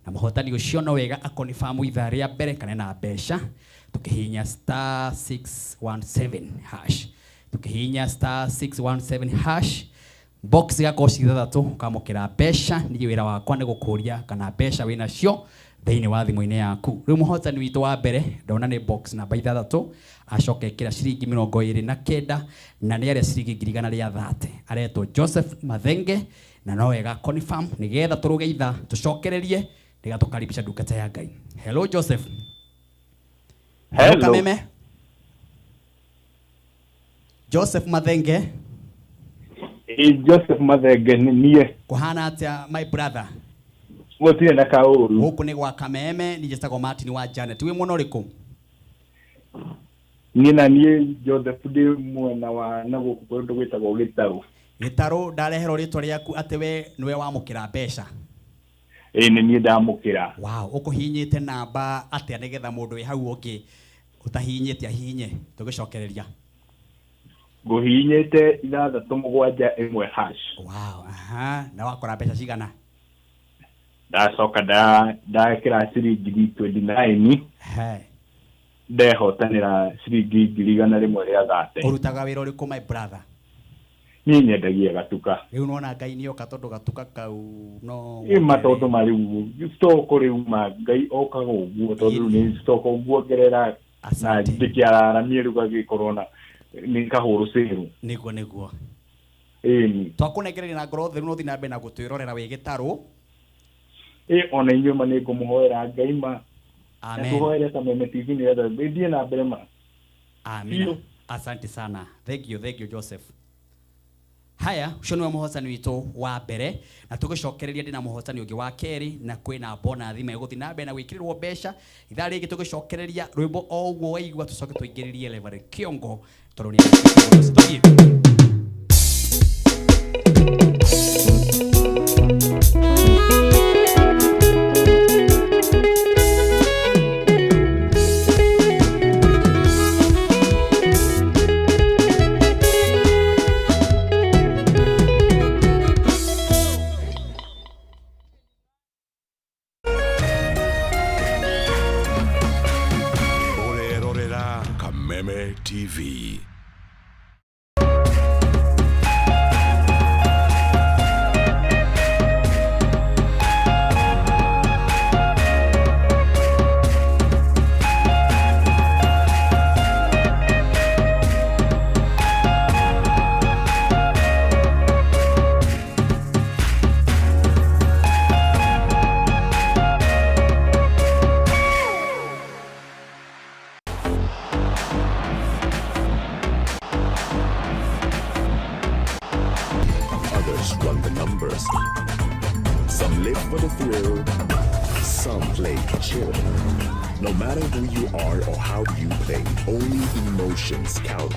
Na muhotani ucio no wega akonifamu ithaa ria mbere kana na mbeca tukihinya *617# tukihinya *617# box yako cithathatu ukamukira mbeca ni wira wakwa ni gukuria kana mbeca wina cio thiini wa thimu-ini yaku. Riu muhotani witu wa mbere ndona ni box namba ithathatu acoke kira ciringi 29 na ni aria ciringi 130 aretwo Joseph Mathenge na no wega confirm nigetha turuge itha tucokererie ndiga tukaribisha ndungata ya Ngai. Hello Joseph. Hello Kameme. Joseph Mathenge. Joseph Mathenge niye. Kuhana atia my brother. Gutire na kauru. Huku ni gwa Kameme ni Jestago Martin wa Janet. We muno riku? Nina niye Joseph ndi mwena wa na guku kundu gwitagwo Gitaru. Gitaru ndarehero ritwa riaku ati we niwe wamukira mbeca. Ni niye ndamukira. Wow, ukuhinyite namba atia nigetha mundu wi hau ungi utahinyite ahinye tugicokereria. Nguhinyite 671#. Wow, aha, na wakora mbeca cigana? Ndacoka ndakira ciringi 29. Ndehotanira ciringi 130. Urutaga wira uriku my brother? Ni nyendagia gatuka. Riu nona Ngai ni oka tondu gatuka kau no. Matondu mariu stoko riu ma Ngai okaga uguo tondu ni stoko uguo gerera. Asante. Ndikiara miruga gikorona ni kahuru ciru. Niguo. Twakunegereria na ngoro theru no thina mbe na gutwirorera wi Gitaru. Ona inyuĩ ma nĩngũmũhoera Ngai ma. Amen. Tuhoere Kameme TV ni nĩgetha ndie na mbere ma. Amen. Asante sana. Thank you Joseph. Haya, ucio niwe muhotani witu wa mbere na tugicokereria ndina muhotani ungi wa keri na kwina bona thima iguthi na mbere na gwikirirwo mbeca ithaa ringi tugicokereria rwimbo o uguo waigua tucoke tuingiririe Level Kiongo tondu ni tugie. Kameme TV. Run the numbers. Some live for the thrill, some play chill. No matter who you are or how you play, only emotions count.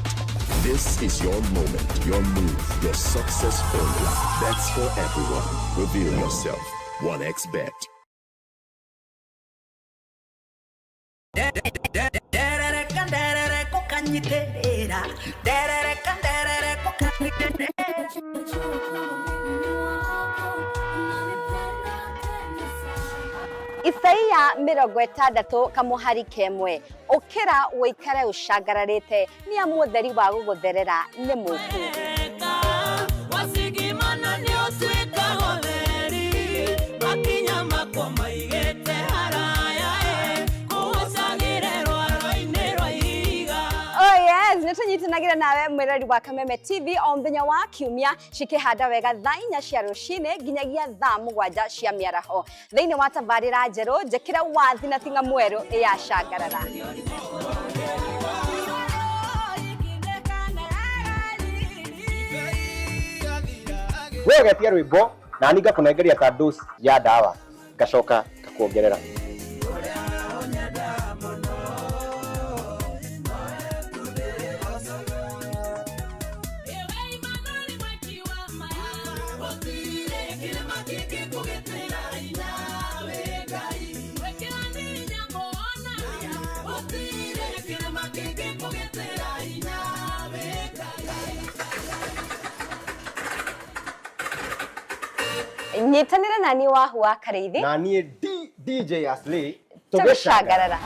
This is your moment, your move, your success formula. Bets for everyone. Reveal yourself. 1xBet. Isaia 60 kamuhari kemwe ukira wikare ushagararite ni amutheri wa gugutherera ni muku wasigimana ni osweka hotheri bakinya makwa maigete haraya kuhosagire rwaro-ini rwa iga. Oh yes, nitunyitanagira nawe mwirori wa Kameme TV o muthenya wa kiumia cikihanda wega thaa 4 cia rucini nginyagia thaa 7 cia miaraho thiini wa tabarira njeru njikira wathi na tinga mweru ya shagarara. Wewe getia rwimbo na ninga kunengeria ta dose ya dawa ngacoka ngakuongerera. nyitanira nani wahu wa Kareithi na niĩ DJ Asli tũgĩcangarara.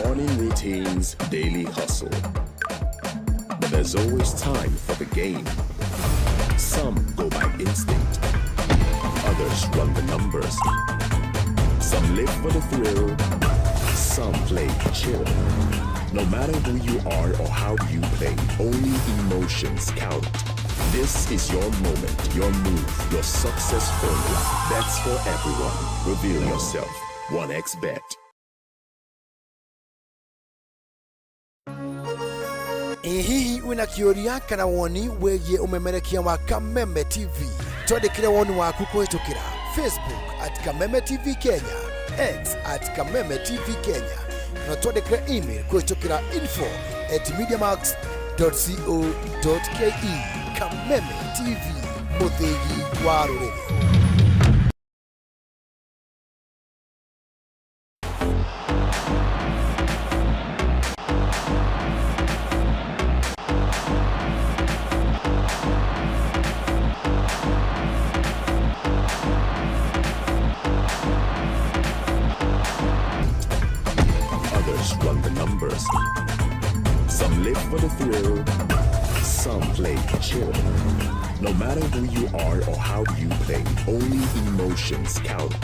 Morning routines, daily hustle. But there's always time for the game. Some go by instinct. Others run the numbers. Some live for the thrill. Some play chill. No matter who you are or how you play, only emotions count. This is your moment, your move, your success formula. Bets for everyone. Reveal yourself. 1xBet. Hihi wina kĩũria kana woni wĩgiĩ umemerekia wa Kameme TV, twandĩkĩre woni waku kũhĩtũkĩra Facebook @Kameme TV Kenya, X @Kameme TV Kenya, na twandĩkĩre email kũhĩtũkĩra info@mediamax.co.ke. Kameme TV, mũthĩgi wa rũrĩrĩ. Run the numbers. Some live for the thrill. Some play chill. No matter who you are or how you play, only emotions count.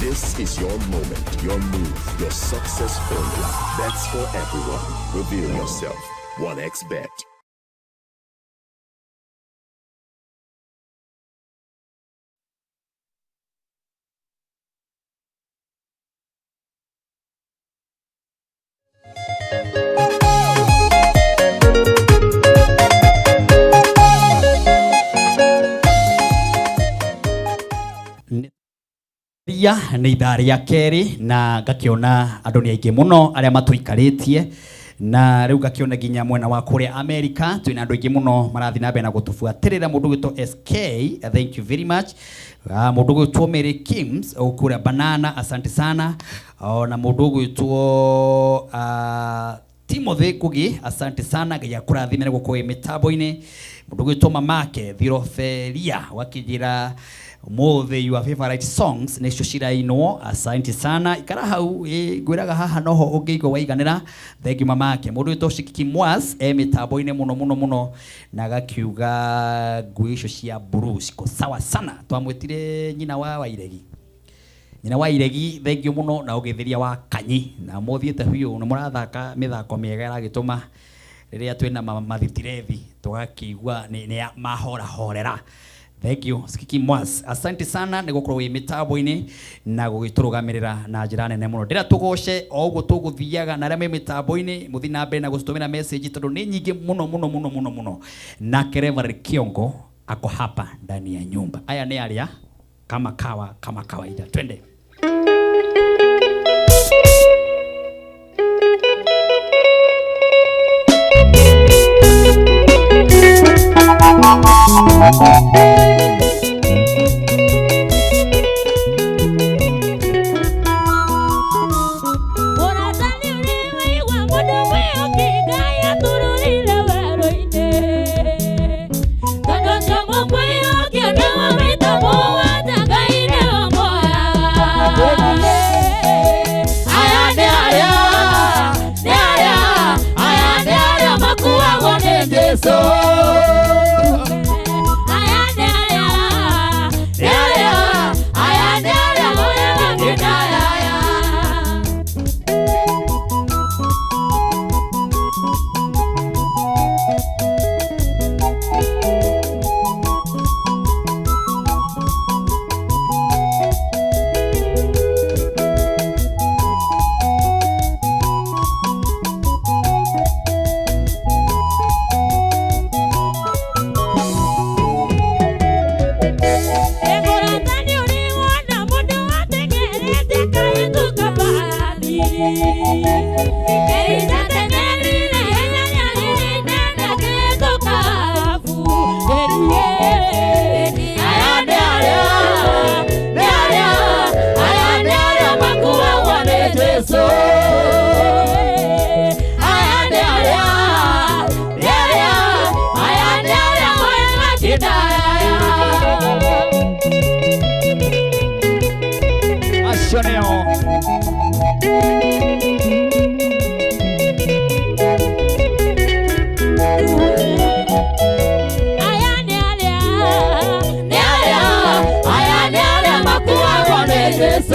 This is your moment, your move, your success formula. Bets for everyone. Reveal yourself. 1xBet. Nĩ ithaa rĩa kerĩ na ngakiona andũ nĩ aingĩ mũno arĩa matũikarĩtie, na rĩu ngakiona nginya mwena wa kũrĩa America twĩna andũ aingĩ mũno marathi na mbere na gũtũbuatĩrĩra. Mũndũ gwĩtwo SK, thank you very much. Mũndũ gwĩtwo Mary Kims kũrĩa Banana, asante sana. Na mũndũ gwĩtwo Timothy Kugi, asante sana, ngai akũrathime nĩguo kwĩ mĩtambo-inĩ. Mũndũ gwĩtwo Mamake Thirofelia wakĩnjĩra Mothe your favorite songs nĩcio cirainwo, asante sana. Ikara hau ngwĩraga haha noho ũngĩigua waiganĩra, thank you Mamake. Mũndũ wĩtwo Shikiki Mwas mĩtambo-inĩ mũno na gakiuga ngui icio cia blues ko sawa sana. Twamwĩtire nyina wa Wairegi, nyina wa Iregi, thank you mũno, na ũgĩtheria wa Kanyi, na mũthiĩte biũ nĩ mũrathaka mĩthako mĩega ĩragĩtũma rĩrĩa twĩna mathitirethi tũgakĩigua nĩ mahorahorera. Thank you Shikiki Mwas, asante sana nĩ gũkorwo wĩ mĩtambo-inĩ na gũgĩtũrũgamĩrĩra na njĩra nene mũno. Ndĩra tũgoce o ũguo tũgũthiaga na arĩa me mĩtambo-inĩ mũthi na mbere na gũtũmĩra message tondũ nĩ nyingĩ mũno. Na Reverend Kiongo ako hapa ndani ya nyumba. Aya nĩ arĩa kama kawaida. Twende. Ayane Yesu.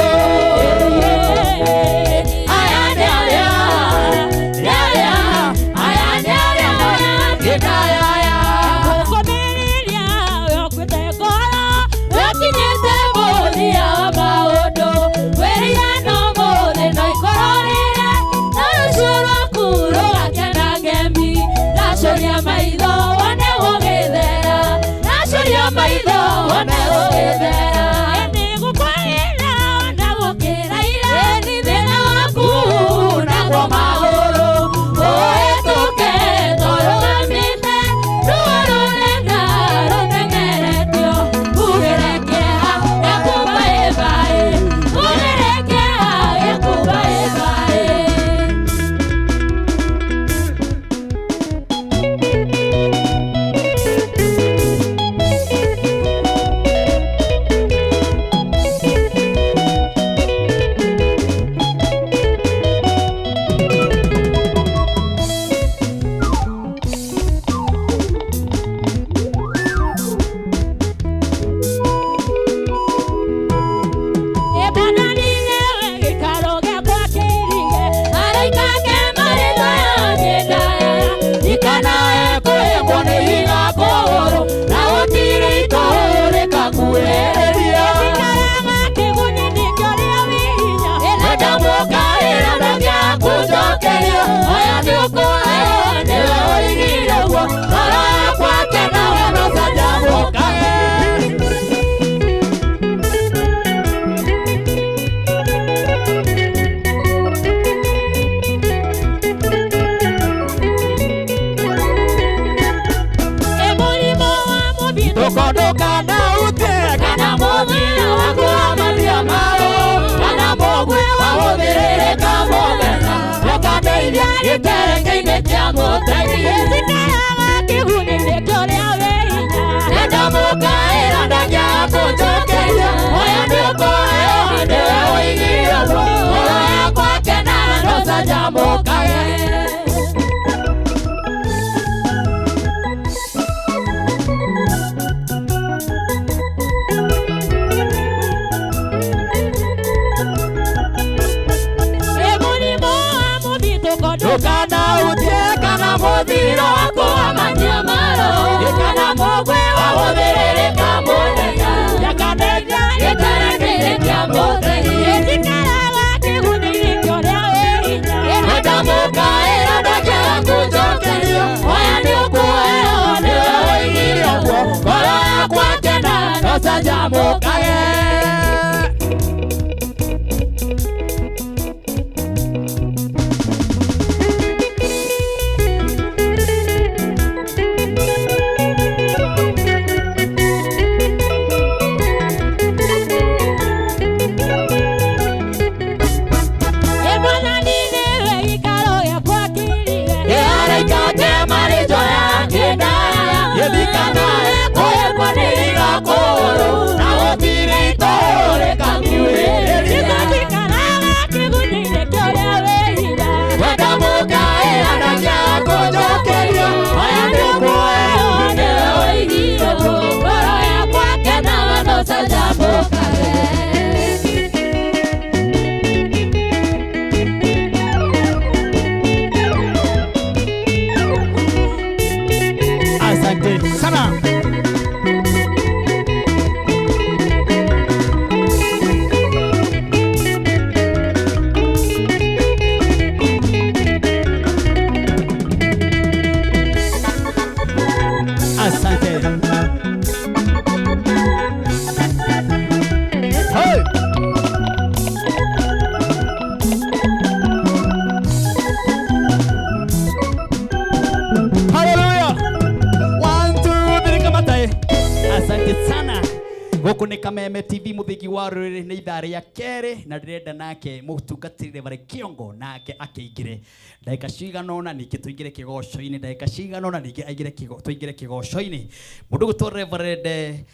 Guku ni Kameme TV muthigi wa ruriri ni ithaa ria keri na ndirenda nake mutungatire bare kiongo nake akeingire ndagika cigana ona ningi tuingire kigoco-ini ndagika cigana ona ningi aingire tuingire kigoco-ini mundu gutwo Reverend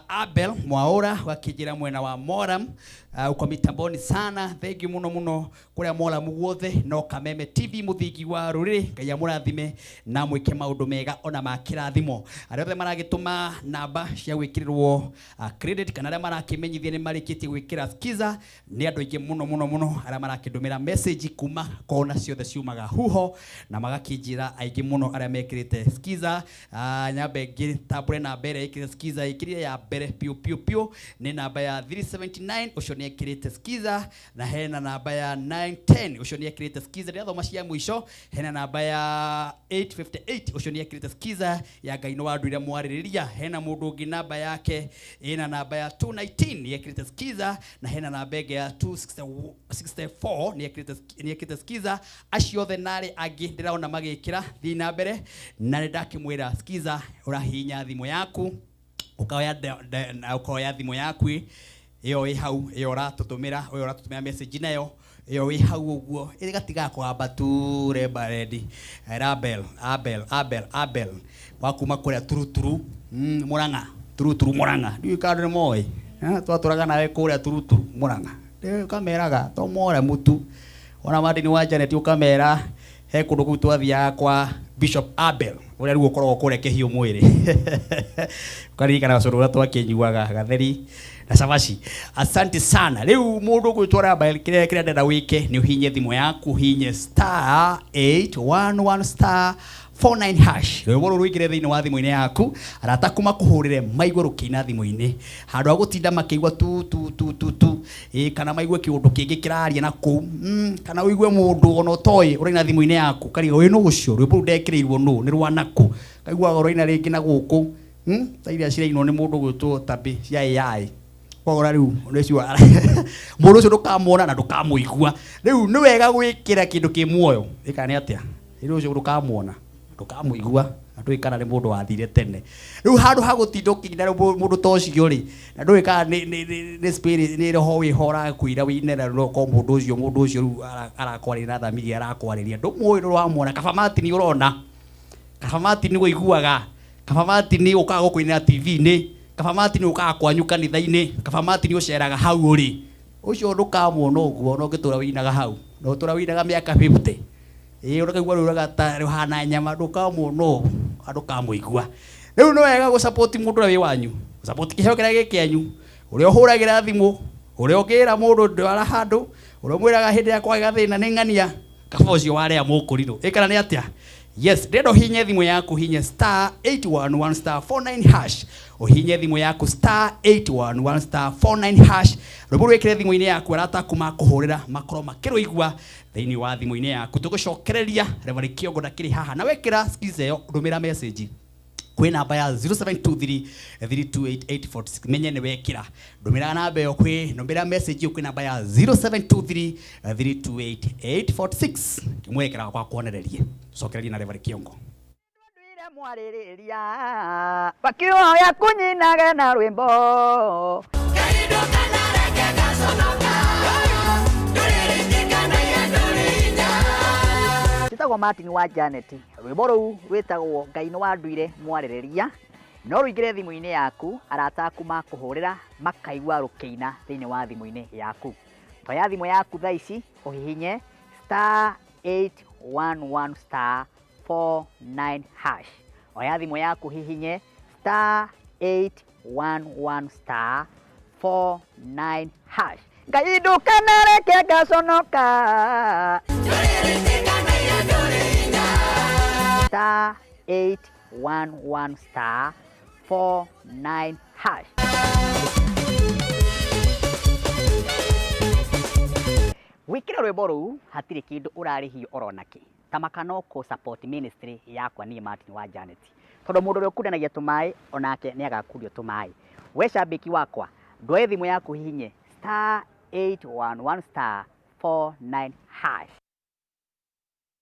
Abel Mwaura wakijira mwena wa Moram uko mitamboni sana. Thank you muno kuria Moram guothe no Kameme TV muthigi wa ruriri Ngai amurathime na mwike maundu mega ona makirathimo. Arĩa maragituma namba cia gwikirirwo credit kana arĩa marakimenyithia ni marikitie gwikira skiza ni andu aingi muno arĩa marakindumira message kuma kona ciothe ciumaga huho na magakinjira aingi muno arĩa mekirite skiza. Nyambe ngitambure namba ĩrĩa ĩkire skiza ĩkire ya mbere piu ni namba ya 379 ucio ni ekirite skiza, na hena namba ya 910 ucio ni ekirite skiza ya thoma cia mwisho. Hena namba ya 858 ucio ni ekirite skiza ya Ngai no wanduire mwaririria. Hena mundu ungi namba yake ina namba ya 219 ni ekirite skiza, na hena namba ya 264 ni ekirite skiza. Acio othe nari angi ndiraona magikira thi na mbere na ndakimwira skiza urahinya thimu yaku ukoya thimu yaku iyo hau iyo ratutumira message nayo iyo hau uguo igatiga kwamba tu reba ready. Abel wakuma kuria turuturu Muranga ndiu kandu moi twaturaga nawe kuria turuturu Muranga kameraga to more mutu ona madini wa Janet ukamera he kundu kuu twathiaga kwa Bishop Abel uria riu ukoragwo kuria kihio mwiri ukarikana gacuru uria twakinyuaga gatheri na cabaci. Asante sana. Riu mundu gwitwara Abel kire ndenda wike ni uhinye thimu yaku hinye *811*49 hash. Rwimbo ruru igire thiini wa thimu-ini yaku arata kuma kuhurire maigwe rukina thimu-ini handu agutinda makiigwa tu kana maigwe kiundu kingi kiraria na ku kana uigwe mundu ono toy uraina thimu-ini yaku kariga we no ucio rwimbo ndekirirwo no ni rwanaku kaigwa uraina ringi na guku tairia cirainwo ni mundu gwitwo tabi cia AI kogora riu niciwa mundu ucio ndukamwona na ndukamuigua. Riu ni wega gwikira kindu ki muoyo ikani atia riu ucio ndukamwona ndukamuigua nduikana ni mundu wathire tene. Riu handu hagutinda ukinyira mundu tocio ri na nduikana ni spirit ni roho wi hora kuira winera no ko mundu ucio riu arakwarira na thamiri arakwariria ndumui ndwamwona kabamati ni urona kabamati ni guiguaga kabamati ni ukaga kuinira TV ni kabamati ni ukaga kwanyu kanitha-ini kabamati ni uceraga hau uri ucio ndukamwona uguo no gitura winaga hau no tura winaga miaka 50 urakaigua ruraga ta ruhana nyama ndukamwona ndukamuigua. Riu no wega gu support mundu wi wanyu support kiheo kiria gikenyu uria uhuragira thimu uria ugira mundu ndwara handu uria mwiraga hindi ya kwaga thina ni ngania kaba ucio waria mukuriro ikana ni atia. Yes, ndendo hinye thimu yaku hinye *811*49 hash. Uhinye thimu yaku *811*49 hash. Rwimbo rwikire thimu-ini yaku arata kuma kuhurira makoro makiruigwa thiini wa thimu-ini yaku tugucokereria Reverend Kiongo ndakiri haha na wekira skiza yo ndumira message kwi namba ya 0723328846 menye ni wekira ndumira namba yo kwi ndumira message kwi namba ya 0723328846 kimwekira kwa kuonereria cokereria na Reverend Kiongo ndwire mwaririria bakioya kunyinaga na rwimbo kaindo kana reke gaconoka nduriririkana ya ndurinya titagwo Martin wa Janet. Rwimbo ruu rwitagwo Ngai no wanduire mwaririria no ruigire thimu-ini yaku arata aku makuhurira makaigwa rukiina thiini wa thimu-ini yaku. Toya thimu yaku thaa ici uhihinye *811*49 hash. Oya thimu yaku hihinye *811*49 hash. Ngai ndukanareke gaconoka *811*49 hash. Wikira rwimbo ruu hatiri kindu urarihio oronaki tamakanoko support ministry yakwa ni Martin wa Janet tondu mundu uri ukundanagia tumai onake ni agakurio tumai. We shabiki wakwa ndwoe thimu yaku hihinye *811*49 hash.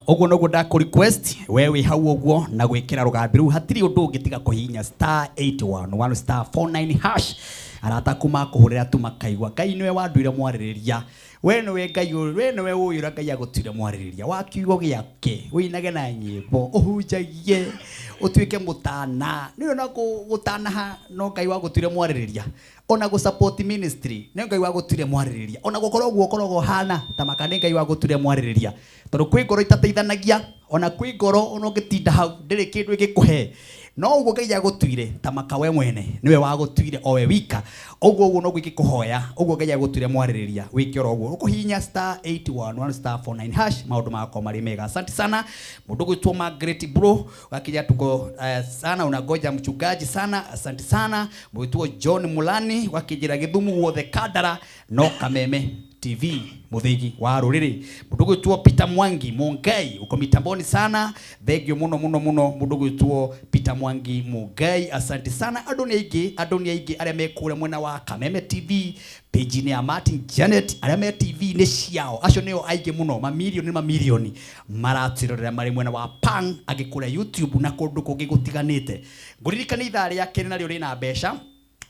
Uguo noguo ndaku request wewe hau uguo na gwikira rugambi ru hatiri undu ungitiga kuhinya *811*49 hash arata kuma kuhurira tu makaigwa Ngai niwe wanduire mwaririria we no we uyura Ngai agutire mwaririria wa kiugo giake uinage na nyimbo uhunjagie utuike mutana ni ona gutana no Ngai wagutire mwaririria ona go support ministry ni Ngai wagutire mwaririria ona gukorwo guokorogo hana tamaka ni Ngai wagutire mwaririria tondu kwi ngoro itateithanagia ona kwi ngoro ono gitinda hau ndiri kindu igikuhe no ugo Ngai agutwire tamaka we mwene niwe wagutwire o we wika ugo no gwikikuhoya ugo Ngai agutwire mwaririria wiki orogo ukuhinya *811 *49 hash maundu mako mari mega. Asante sana mundu gwitwo Margaret bro wakija tuko sana unagoja mchungaji sana. Asante sana mwitwo John Mulani wakijira Githumu wothe Kandara no Kameme TV muthigi wa ruriri mundu gwitwo Peter Mwangi Mungai uko mitamboni sana thegio muno mundu gwitwo Peter Mwangi Mungai. Asante sana andoni aigi aria mekure mwena wa Kameme TV page ni ya Martin Janet aria me TV ni ciao acio nio aigi muno mamilioni maratirorera mari mwena wa Pang agikura YouTube na kundu kungi gutiganite nguririkana ithaa ria keri nario rina mbeca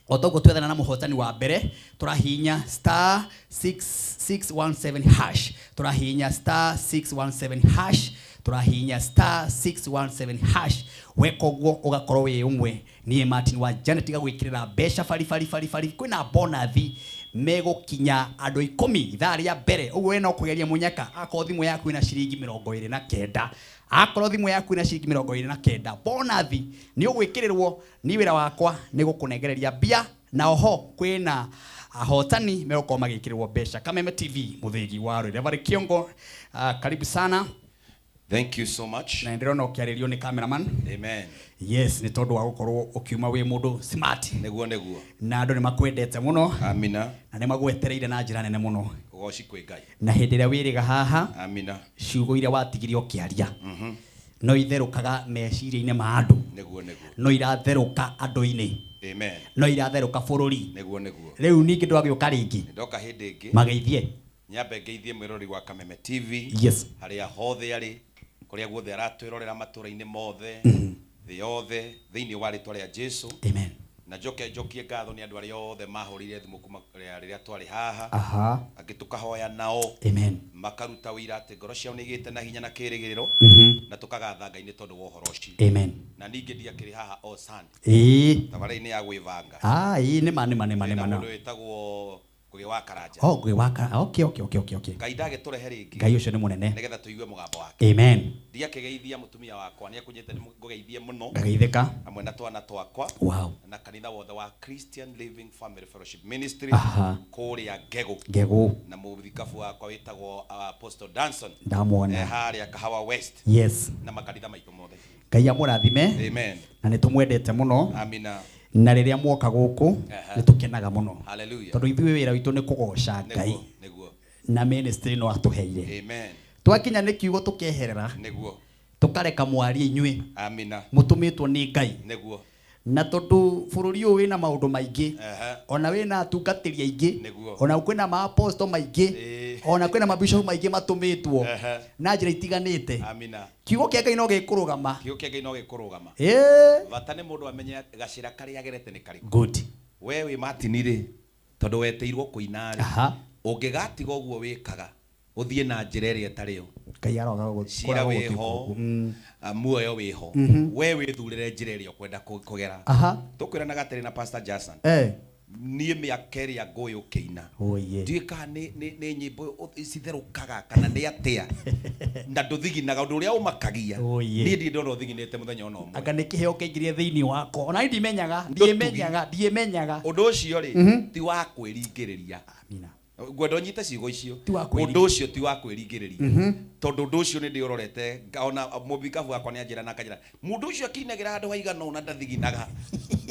otogo twethana na muhotani wa mbere turahinya *617 hash turahinya *617 hash turahinya *617 hash wekogwo ugakorwo wi umwe ni Martin wa Janet gagwikirira mbeca fari kwina bonathi megukinya andu 10 ithaa ria mbere uguo we no kugeria munyaka akorwo thimu yaku ina ciringi 29 akorwo thimu yaku ina ciringi 29 bonathi ni ugwikirirwo ni wira wakwa ni gukunengereria bia na oho kwina ahotani megukoma magikirirwo mbeca Kameme TV muthigi wa Reverend Kiongo. Karibu sana. Thank you so much. Na ndirona ukiaririo ni cameraman. Amen. Yes, ni tondu wa gukorwo ukiuma wi mundu smart. Neguo. Na andu ni makwendete muno. Amina. Na ni magwetereire na njira nene muno. Ugoci kwi Ngai. Na hindi ria wiriga haha. Amina. Ciugo iria watigirio kiaria. No itherukaga meciria-ini ma andu. Neguo. No iratheruka andu-ini. Amen. No iratheruka bururi. Neguo. Riu ningi ndwagiuka ringi. Ndoka hindi ingi. Mageithie. Nyambe ngeithie mwirori wa Kameme TV. Yes. Haria hothe ari kuria guothe aratwirorera matura-ini mothe thi yothe thiini wa ritwa ria Jesu. Amen. Na njokie ngatho ni andu aria othe mahurire thimu kuma riria twari haha agitukahoya nao. Amen. Makaruta wira ati ngoro ciao nigite na hinya na kirigiriro na tukagatha Ngai ni tondu wa uhoro ucio. Amen. Na ningi ndiakiri haha o Sunday tabari-ini ya gwivanga ni mani mundu witagwo Ngugi wa Karanja. Ngugi wa Karanja. Okay. Ngai ndagiturehe ringi. Ngai ucio ni munene. Nigetha tuigue mugambo wake. Amen. Ndiakigeithia mutumia wakwa ni akunyete ngugeithie muno. Ngageithika. Amwe na twana twakwa. Wow. Na kanitha wothe wa Christian Living Family Fellowship Ministry. Kuria Ngegu. Na muthikabu wakwa witagwo Apostle Danson. Ndamwona. Haria Kahawa West. Yes. Na makanitha maitu mothe. Ngai amurathime. Amen. Na nitumwendete muno. Amina. Na riria mwoka guku nitukenaga muno. Hallelujah. Tondu ithuĩ wĩra witũ nĩ kugoca Ngai na ministry no atuheire. Amen. Twakinya nĩ kiugo tukeherera tukareka mwarie inyuĩ. Amina. Mutumitwo nĩ Ngai. Neguo. Na tondu bururi uyu wina maundu maingi ona wina atungatiri aingi ona kwina ma apostle maingi ona kwina ma bishop maingi matumitwo na njira itiganite. Amina. Kiugo kia Ngai no gikurugama. Kiugo kia Ngai no gikurugama. Vatane mundu amenye gacira kari agerete ni kari. Good. We wi Martin ri tondu weteirwo kuina ri ungigatiga uguo wikaga uthie na njira iria tario Ngai aroga gukura wiho muoyo wiho we withurire njira iria kwenda kugera tukwiranaga atiri na Pastor Jason nie miaka iria ngoyo kiina ndika ni nyimbo citherukaga kana ni atia na nduthiginaga undu uria umakagia ni ndi ndoro thiginite muthenya ono umwe anga ni kiheo kiingirie thiini wako ona ndimenyaga ndimenyaga undu ucio ri ti wa kwiringiriria. Amina. Gwendo nyite ciugo icio undu ucio ti wa kwiringiriria tondu undu ucio ni ndi urorete ngaona mubikabu wakwa ni anjira na kanjira mundu ucio akinagira handu haigana ona ndathiginaga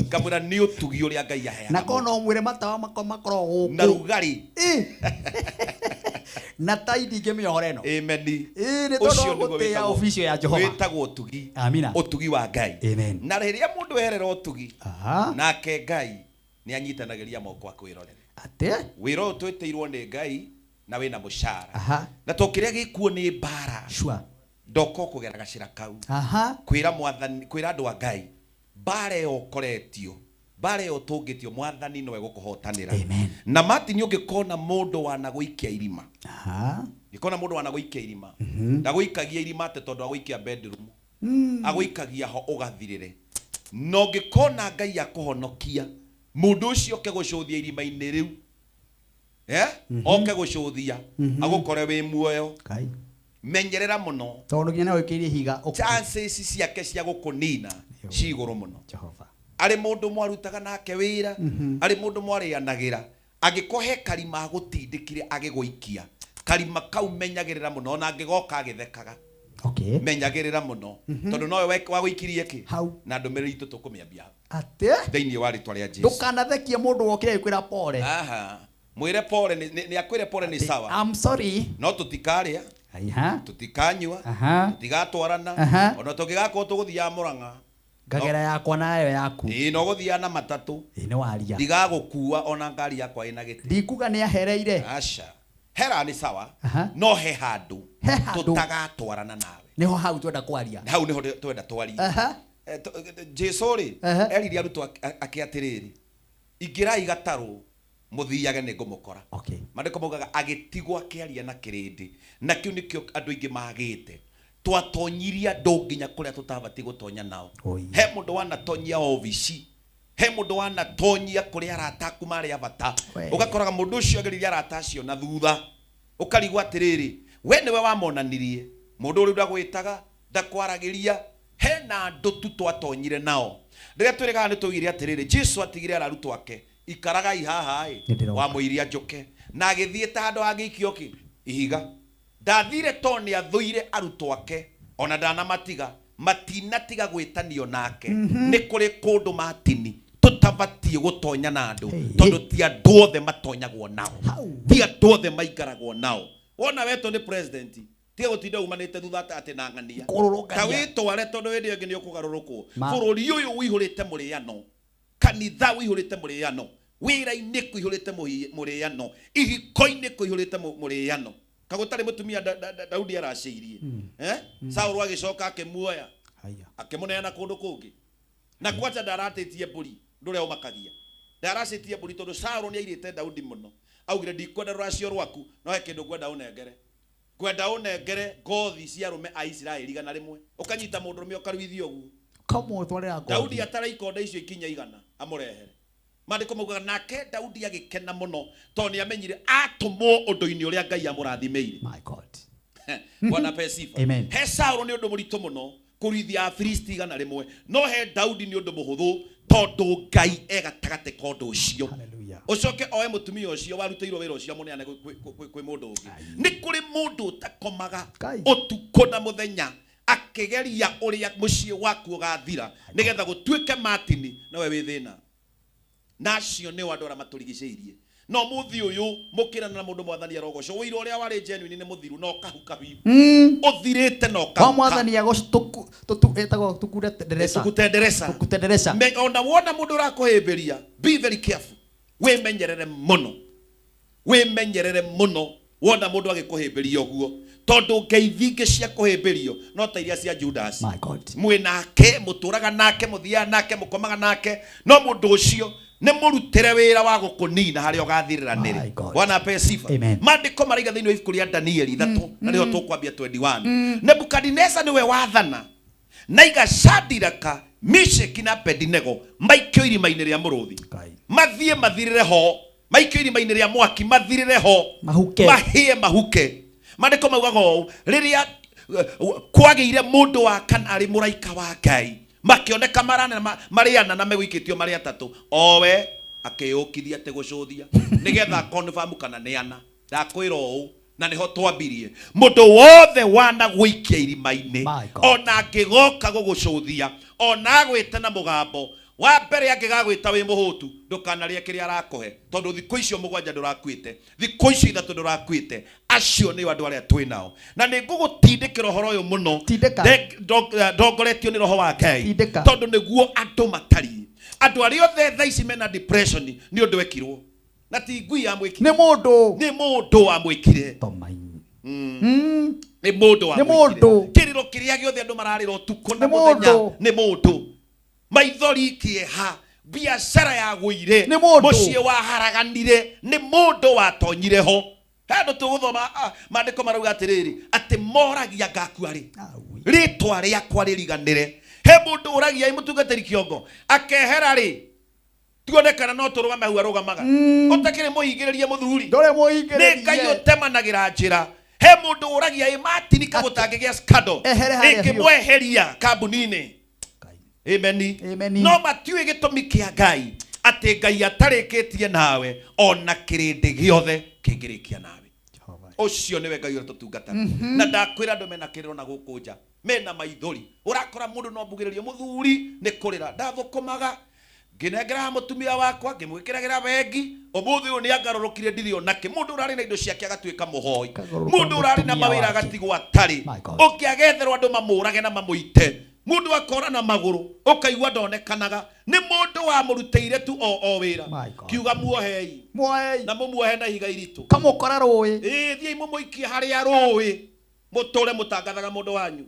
kamura ni utugi uria Ngai aheana na kono umwire matawa makoro guku na rugari na taidi ngimihora ino. Amen. Ni tondu gutia official ya Jehova witagwo utugi. Amina. Utugi wa Ngai. Amen. Na riria mundu erera utugi nake Ngai ni anyitanagiria moko akwirorera ate wiro twiteirwo ni Ngai na wina mushara na tokiria gikuo ni bara ndoko kugera gacira kau kwira mwathani kwira andu a Ngai bara yo koretio bare yo tungitio mwathani no egukuhotanira na Martin ungikona mundu wanaguikia irima ngikona mundu wanaguikia irima ndaguikagia irima te tondu aguikia bedroom aguikagia ho ugathirire no ngikona Ngai akuhonokia mundu ucio kegucuthia irima-ini riu oke gucuthia agukore wi muoyo menyerera muno tondu nginya wikirie higa chances ciake cia gukunina ci iguru muno Jehova ari mundu mwarutaga nake wira ari mundu mwarianagira agikohe karima gutindikire agiguikia karima kau menyagirira muno ona angigoka agithekaga menyagirira muno tondu nowe waguikirie ki na ndumiriri itu tukumiambia ate thiini wa ritwa ria Jesu ndukanathekie mundu wokire kwira pole mwire pole ni akwire pole ni sawa I'm sorry no tutikaria tutikanywa tutigatwarana ona tugigako tuguthia Murang'a ngagera yakwa nayo yaku no guthia na matatu ni waria ndigagukua ona ngari yakwa ina giti ndikuga ni ahereire asha hera ni sawa no he handu tutagatwarana nawe niho hau twenda kwaria hau niho twenda twaria Jesu ri eriri aruto akiatiriri ingirai gataru muthiage ni ngumukora mandiko mogaga agitigwa akiaria na kirindi na kiu nikio andu ingi magite twatonyiria andu nginya kuria tutabati gutonya nao he mundu wanatonyia ofici he mundu wanatonyia kuria arataku mari abata ugakoraga mundu ucio agiriria arata acio na thutha ukarigwa atiriri we niwe wamonanirie mundu uri ndagwitaga ndakwaragiria he na andu tu twatonyire nao rĩrĩa twĩrĩgaga nĩ tũgire atiriri Jesu atigire ararutwo ake ikaragai haha wa muiria njoke na agithiĩte handũ hangĩikio ki ihiga ndathire to nĩ athũire arutwo ake ona ndanamatiga matinatiga gwĩtanio nake nĩ kũrĩ kũndũ matini tũtabatie gũtonya na andũ tondũ ti andũ othe matonyagwo nao ti andũ othe maikaragwo nao wona wetwo nĩ president tiga gutinda umanite thutha ati na ng'ania ta witware tondu windi ngi ni ukugarurukwo bururi uyu wihurite muriano kanitha wihurite muriano wira-ini kuihurite muriano ihiko-ini kuihurite muriano kagutari mutumia Daudi araciirie Saũlũ agicoka akimuoya akimuneana kundu kungi na kwacha ndaratitie mburi ndure umakagia ndaracitie mburi tondu Saũlũ ni airite Daudi muno augire ndikwenda rũracio rwaku no he kindu ngwenda unengere kwenda unengere ngothi cia rume a Israeli igana rimwe ukanyita mundu rume ukaruithio guo kamutwarira ngothi Daudi atara ikonda icio ikinya igana amurehere mandiko mugaga nake Daudi agikena muno to ni amenyire atumwo undu-ini uria Ngai amurathimeire my God Bwana pesifa amen he Saũlũ ni undu muritu muno kuruithia Afilisti igana rimwe no he Daudi ni undu muhuthu tondu Ngai egatagate kondu ucio ucoke oe mutumia ucio warutĩirwo wĩra ucio muneane kwĩ mundu ungi ni kuri mundu utakomaga utuko na muthenya akigeria uria muciĩ waku ugathira nigetha gutuike Martin nawe wi thina nacio ni andu aria maturigicĩirie no muthi uyu mukirana na mundu mwathani arogoco wĩra uria wari genuine ni muthiru no kahuka biu uthirite no kahuka mwathani agoco etagwo tukutenderesa ona wona mundu urakuhimbiria be very careful wimenyerere muno wona mundu agikuhimbiria uguo tondu ngeithi ingi cia kuhimbirio no ta iria cia Judas mwinake muturaga nake muthia nake mukomaga nake no mundu ucio ni murutire wira wa gukunina hari ugathirira niri Bwana ape sifa mandiko mariga thiini wa ibuku ria Danieli 3 na niho tukwambia 21 Nebukadneza niwe wathana na Shadiraka Meshaki na Abednego maikio irima-ini ria muruthi mathie mathirire ho maikio irima-ini ria mwaki mathirire ho mahie mahuke mandiko maugaga ũũ riria kwagĩire mundu wa kana ari muraika wa Ngai makioneka mariana na megũikĩtio mari atatu owe akĩyũkithia ati gucuthia nigetha confirm kana nĩ ana ndakwĩra ũũ na niho twambirie mundu wothe wana gũikia irima-ini ona angĩgoka gũgũcuthia ona gwĩte na mũgambo wa mbere angĩgagwĩta wĩ mũhũtu ndũkanarie kĩrĩa arakuhe tondu thikũ icio mũgwanja ndũrakuĩte thikũ icio ithatũ ndũrakuĩte acio nĩ andũ arĩa twĩ nao na nĩ ngũgũtindĩkĩra ũhoro ũyũ mũno ndongoretio nĩ roho wa Ngai tondu nĩguo andũ matariĩ andũ arĩa othe thaa ici mena depression nĩ ũndũ wekirwo na ti ngui amwĩkire nĩ mũndũ amwĩkire nĩ mũndũ amwĩkire kĩrĩro kĩrĩa gĩothe andũ mararĩra ũtukũ na mũthenya nĩ mũndũ maithori kĩeha biashara ya guire mucie wa haraganire ni mundu watonyire ho handu tuguthoma mandiko marauga atiriri ati moragia ngakua ri ritwa riakwa ririganire he mundu uragia imutungatiri kiongo akehera ri tuonekana no turugama hu arugamaga utakire muhingiririe muthuri ndore muhingiririe ni Ngai utemanagira njira he mundu uragia imatini kagutangigia skado ikimweheria kambuni-ini. Amen. No matiwe gitumi kia Ngai ati Ngai atarikitie nawe ona kirindi giothe kingirikia nawe ucio niwe Ngai uri tutungata na ndakwira andu mena kiriro na gukunja mena maithori urakora mundu no mbugiririe muthuri ni kurira ndathukumaga nginengera mutumia wakwa ngimwikiragira bengi umuthi uyu ni angarurukire ndithio nake mundu urari na indo ciake agatuika muhoi mundu urari na mawira agatigwo atari ukiagetherwo andu mamurage na mamuite mundu akora na maguru ukaigwa ndonekanaga ni mundu wa muruteire tu o wira kiuga muohei na mumuohe na higa iritu kamukora ruwi thii mumuikie haria ruwi muture mutangathaga mundu wanyu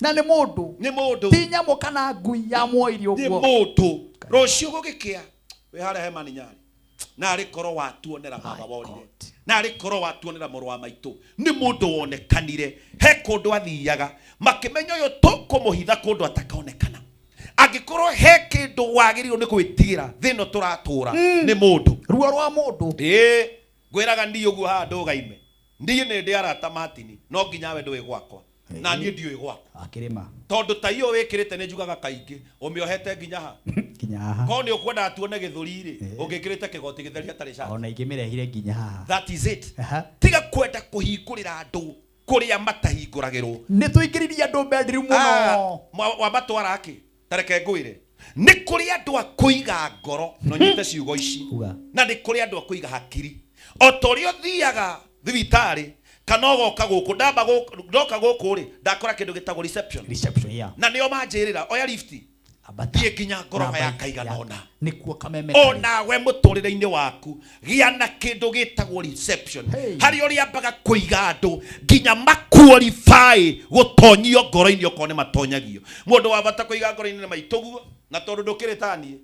na ni mundu tinya mukana ngui ya muoiri uguo ni mundu rucio gugikia we haria he mani nyari na ari koro watuonera baba wonire na ari koro watuonera muru wa maitu ni mundu wonekanire he kundu athiaga makimenya uyu tukumuhitha kundu atakaonekana angikorwo he kindu wagirirwo ni gwitigira thino turatura ni mundu ruo rwa mundu gwiraga ndi uguo handu gaime ndi ni ndi arata matini no nginya we ndui gwakwa na ni ndiui gwakwa akirima tondu ta iyo wikirite ni njugaga kaingi umiohete nginya ha nginya ha ko ni ukwenda atuone githuri ri ungikirite kigoti githeri atari shaka ona ingimirehire nginya ha that is it tiga kwenda kuhingurira andu kuria matahinguragirwo ni tuingiriria andu bedroom muno wa matwara aki tareke ngwire ni kuria andu akuiga ngoro no nyite ciugo ici na ni kuria andu akuiga hakiri otorio thiaga thibitari kana goka guku ndamba ndoka guku ri ndakora kindu gitagwo reception na nio manjirira oya lifti abatie kinya ngoro ya kaigana ona nikuo kameme ona we muturire-ini waku gia na kindu gitagwo reception hari uri ambaga kuiga andu nginya maqualify gutonyio ngoro-ini okone matonyagio mundu wa bata kuiga ngoro-ini na maituguo na tondu ndukiritanie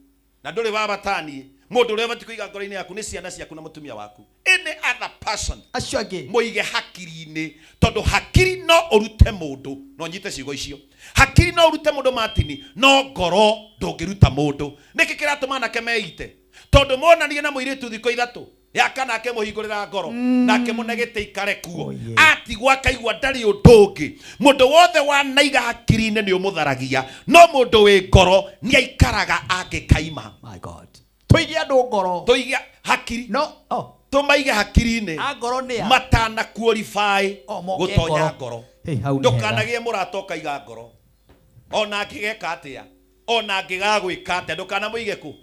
na nduri wa batanie mundu uri bata kuiga ngoro-ini yaku ni ciana ciaku na mutumia waku any other person acio angi muige hakiri-ini tondu hakiri no urute mundu no nyite ciugo icio hakiri no urute mundu matini no ngoro ndungiruta mundu niki kiratuma nake meite tondu monanie na muiritu thiko ithatu yakana ake muhingurira ngoro nake munegete ikare kuo atigwa kaigwa ndari undungi mundu wothe wanaiga hakiri-ini ni umutharagia no mundu wi ngoro ni aikaraga angikaima. My God, tuige andu ngoro tuige hakiri no tumaige hakiri-ini ngoro ni matana qualify gutonya ngoro ndukanagie murata ukaiga ngoro ona akigeka atia ona ngigagwika atia ndukana muige ku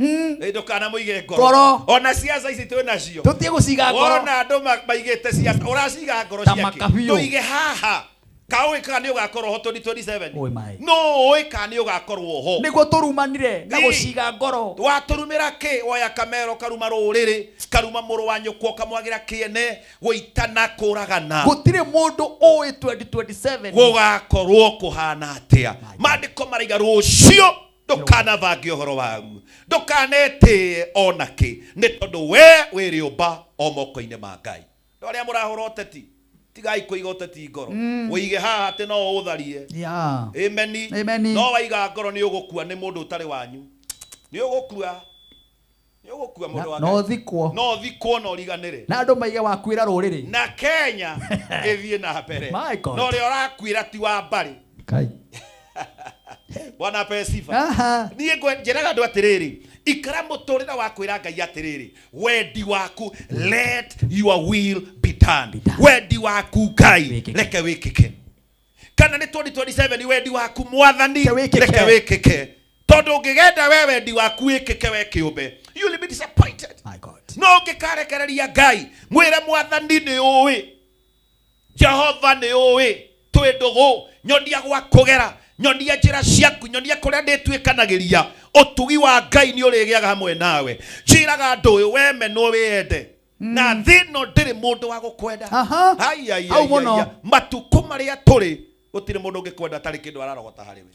ndukana muige ngoro ona ciaca ici twina cio tutie guciga ngoro ona andu maigite ciaca uraciga ngoro ciake tuige haha kawe kani ugakorwo ho 2027 no oi kani ugakorwo ho niguo turumanire na guciga ngoro waturumira ki oya kamero karuma ruriri karuma muru wa nyukwo kamwagira kiene guitana kuragana gutire mundu oi 2027 gugakorwo kuhana atia mandiko mariga rucio ndukana vangi uhoro wagu ndukanete onaki ni tondu we wiriumba o moko-ini ma Ngai ndoria murahura uteti tigai kuiga uteti ngoro uige haha ati no utharie amen no waiga ngoro ni ugukua ni mundu utari wanyu ni ugukua mundu wa no thikwo no riganire na andu maige wakwira ruriri na Kenya ithie na mbere no ri urakwira ti wa mbari Kai Bwana ape sifa niĩ njĩraga andũ atirĩrĩ ikara mũtũrĩre wa kwĩra Ngai atirĩrĩ wendi waku let your will be done wendi waku Ngai reke wĩkĩke kana nĩ 2027 wendi waku mwathani reke wĩkĩke tondu ũngĩgenda we wendi waku wĩkĩke we kĩũmbe you will be disappointed. My God, no ũngĩkarekereria Ngai mwĩre mwathani nĩ ũĩ Jehova nĩ ũĩ twĩ ndũgũ nyonia gwa kũgera nyonia njĩra ciaku nyonia kũrĩa ndĩtuĩkanagĩria ũtugi wa Ngai nĩ ũrĩgĩaga hamwe nawe njĩraga andũ ũyũ we menwo wĩende na thĩno ndĩrĩ mũndũ wa gũkwenda matuko marĩa tũrĩ gũtirĩ mũndũ ũngĩkwenda atarĩ kĩndũ ararogota harĩ we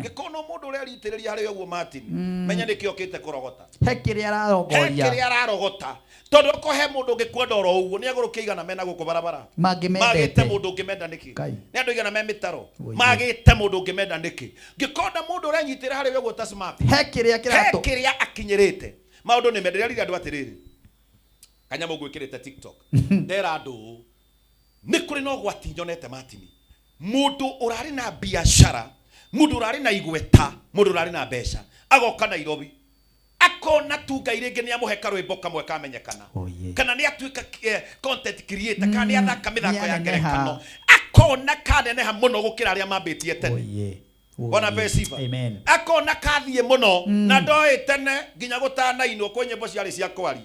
Gikono mundu ureritereria hari uguo Martin menya nikiokite kurogota hekire ararogota tondu kohe mundu ngikwenda oro uguo ni aguruke igana mena guku barabara magite mundu ngimenda niki ni andu igana me mitaro magite mundu ngimenda niki gikonda mundu urenyitira hari uguo ta smart hekire akinyirite maundu ni menderia riri andu atiriri kanyamu gwikirite TikTok ndera andu ni kuri no gwati nyonete Martin mundu urari na biashara mundu urari na igweta mundu urari na besha agoka Nairobi akona tunga irenge ni amuheka rwimbo kamwe kamenyekana kana ni atuika content creator kana ni athaka mithako ya ngerekano akona kaneneha muno gukira aria mambitie tene ona besifa akona kathie muno na ndoi tene nginya gutana ino kwenye nyimbo ciari cia kwaria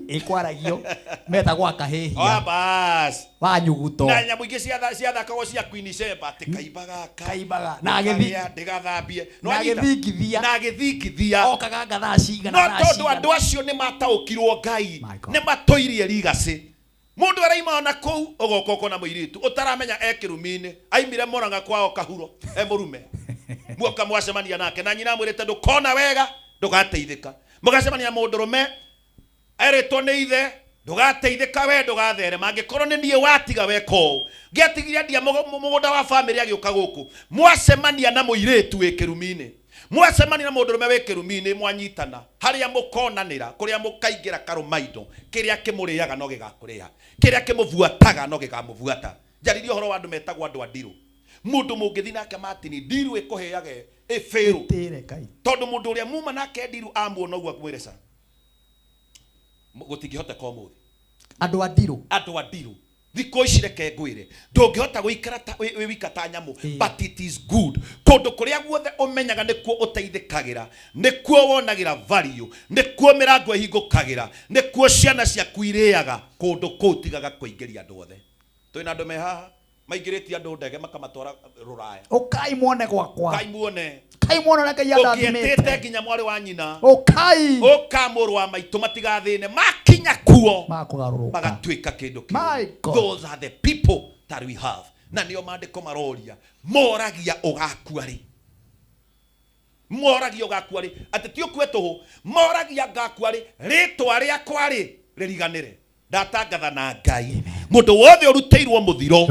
ikwaragio meta gwa kahehia bas wanyuguto na nyamu ingi cia thakago cia Queen Sheba kaibaga na agithia ndigathambie no agithikithia na agithikithia okaga ngatha cigana no tondu andu acio ni mataukirwo Ngai ni matoirie rigasi mundu araima ona kou ogokoko na muiritu utaramenya ekirumine aimire moranga kwao kahuro murume muoka mwacemania nake na nyina mwirite ndukona wega ndugateithika mugacemania mundurume eretwo ni ithe ndugateithika we ndugathere mangikorwo ni nie watiga weko ngiatigiria ndia mugunda wa family agioka guku mwacemania na muiritu wikirumine mwacemania na mundurume wikirumine mwanyitana haria mukonanira kuria mukaingira karumaido kiria kimuriaga no gigakuria kiria kimuvuataga no gigamuvuata jaririo horo wa andu metagwo andu adiru mundu mungithi nake Martin ndiru ikuheage ifiru tondu mundu uria muma nake ndiru amuona uguo akwiresa gutingihota komuthi andu adiru thiko ici reke ngwire ndungihota guikara wi wika ta nyamu but it is good kundu kuria guothe umenyaga nikuo uteithikagira nikuo wonagira value nikuo mirango ihingukagira nikuo ciana cia kuiriaga kundu kutigaga kuingiria andu othe twina andu me haha maingiriti andu ndege makamatwara ruraya ukai muone gwakwa kai muone na kai ndathimite ukietete nginya mwari wa nyina ukai ukamuru wa maitu matigathine makinya kuo makugaruruka magatwika kindu kiu those are the people that we have na nio mandiko maroria moragia ugakuari ati tio kwetu moragia gakuari ritwa ria kwari ririganire ndatangatha na Ngai mundu wothe uruteirwo muthiro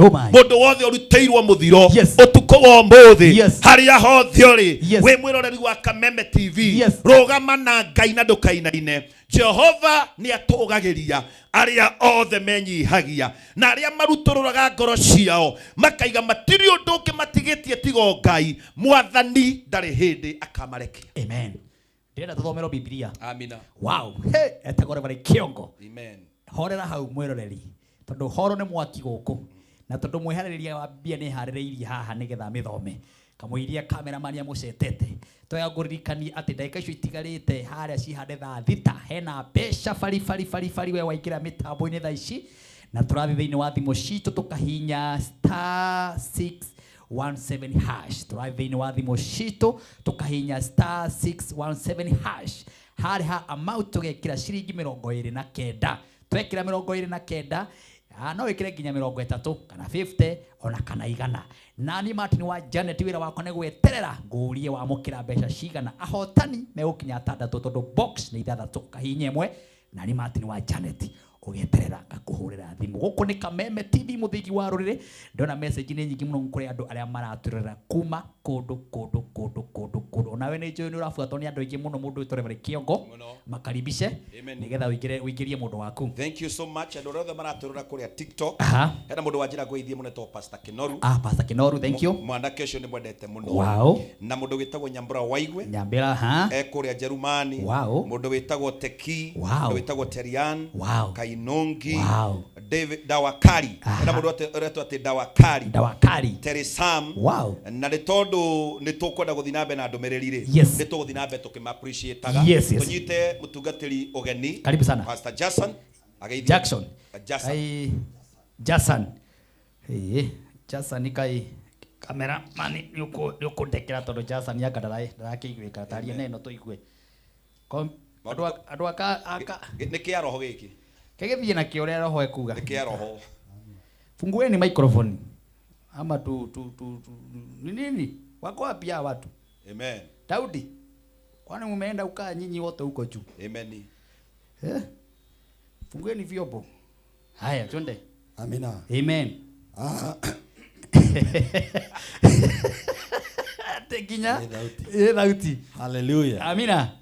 utuko wa muthi haria hothe uri we mwiroreri wa Kameme TV rugama na Ngai na ndukainaine Jehova ni atugagiria aria othe menyihagia na aria marutururaga ngoro ciao makaiga matiri undu ungi matigitie tigo Ngai mwathani ndari hindi akamarekia amen ndira tuthomero Biblia amina wow hey etagore bari kiongo amen horera hau mwiroreri tondu horo ni mwaki guku na tondu mwihaririria wa bia ni haririirie haha nigetha mithome kamuiria cameraman amucetete toya nguririkania ati ndagika icio itigarite haria cihande thaa thita hena besha fari we waikira mitambo-ini thaa ici na turathi thiini wa thimu citu tukahinya *617 hash turathi thiini wa thimu citu tukahinya *617 hari ha amount tugekira ciringi 29 twekira 29 no wikire nginya 30 kana 50 ona kana igana nani Martin wa Janet wira wako ne gweterera ngurie wa mukira mbeca cigana ahotani megukinya 6 tondu box ni 6 kahinya imwe nani Martin wa Janet ugeterera ngakuhurira thimu guku ni Kameme TV muthigi wa rurire ndona message ni nyingi muno kuri andu aria maraturira kuma kundu onawe ni njui ni urafuatwo ni andu aingi muno mundu witore bari kiongo makaribishe nigetha uingirie mundu waku thank you so much andu othe maraturira kuri TikTok hena mundu wanjira gweithie muno to Pastor Kinoru Pastor Kinoru thank you mwana kesho ni mwendete muno wow na mundu witagwo Nyambura Waigwe Nyambira kuria Jerumani wow mundu witagwo Teki mundu witagwo Terian wow Kainongi wow David Dawakari na mundu oretwo ati Dawakari Teresam wow na tondu ni tukwenda guthina na ndumiriri ri ni tuguthina tukima appreciate taga tunyite mutungatiri ugeni karibu sana Pastor Jason Jason kai kamera mani yuko ndekera tondu Jason yakadara ndarakiigwika taria neno tuigue andu aka ni kia roho giki kegethie na kio ria roho ekuga ni kia roho fungueni microphone ama tu nini Wako wapi hao watu? Amen. Daudi. Kwani mumeenda ukaa nyinyi wote huko juu? Amen. Fungueni vyombo. Haya, twende. Amina. Amen. Tekinya. Dauti. Hallelujah. Amina.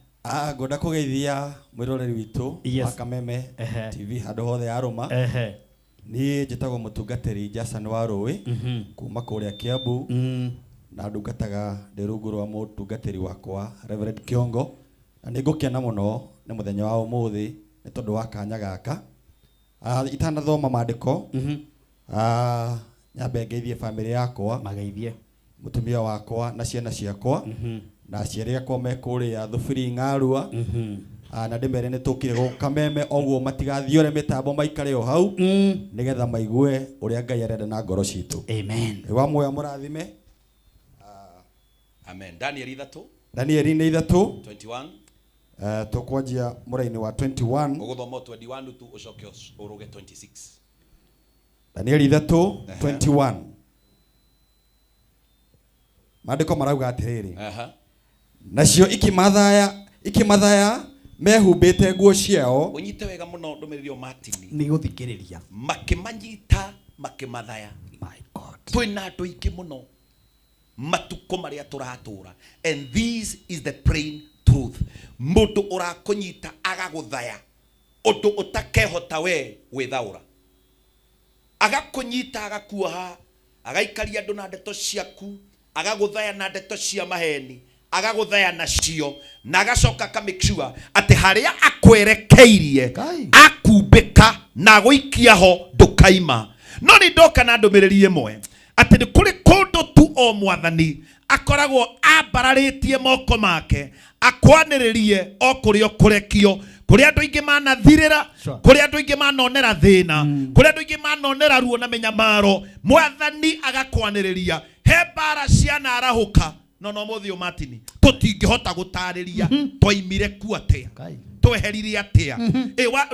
Ngoda kugeithia mwiroreri witu wa Kameme TV handu hothe aruma. Ni njitagwo mutungatiri Jason Warui kuma kuria Kiambu. Na ndungataga ndi rungu rwa mutungatiri wakwa Reverend Kiongo. Na ningukena muno ni muthenya wa umuthi ni tondu wa kanya gaka. Itanathoma maandiko. Nyambe ngeithie family yakwa. Mageithie. Mutumia wakwa na ciana ciakwa. Na aciari akwa me kuria Thubiri Ng'arua. Na ndimere ni tukire go Kameme oguo matigathiore mitambo maikare o hau nigetha maigue uria Ngai arenda na ngoro citu. Amen. Wa moya murathime. Amen. Daniel 3. Daniel 21. Tukwanjia muraini wa 21. Uguthoma 21 tu ucoke uruge 26. Daniel 3:21. Maandiko marauga atiriri. Nacio ikimathaya mehumbite nguo ciao. Unyite wega muno ndumirio Martin. Ni guthikiriria. Makimanyita makimathaya. My God. Twina andu ingi muno matuko maria turatura. And this is the plain truth. Mundu urakunyita agaguthaya. Undu utakehota we withaura. Agakunyita agakuoha, agaikaria andu na ndeto ciaku, agaguthaya na ndeto cia maheni, agaguthaya nacio, na agacoka kamikua ati haria akwerekeirie akumbika na guikia ho ndukaima. No ni ndoka na ndumiriri imwe ati ni kuri kundu tu o mwathani akoragwo ambararitie moko make akwaniririe o kurio kurekio kuri andu ingi manathirira kuri andu ingi manonera thina kuri andu ingi manonera ruo na menyamaro mwathani agakwaniriria he bara ciana arahuka no muthio Martin tutingihota gutariria twaimire ku atia tweherire atia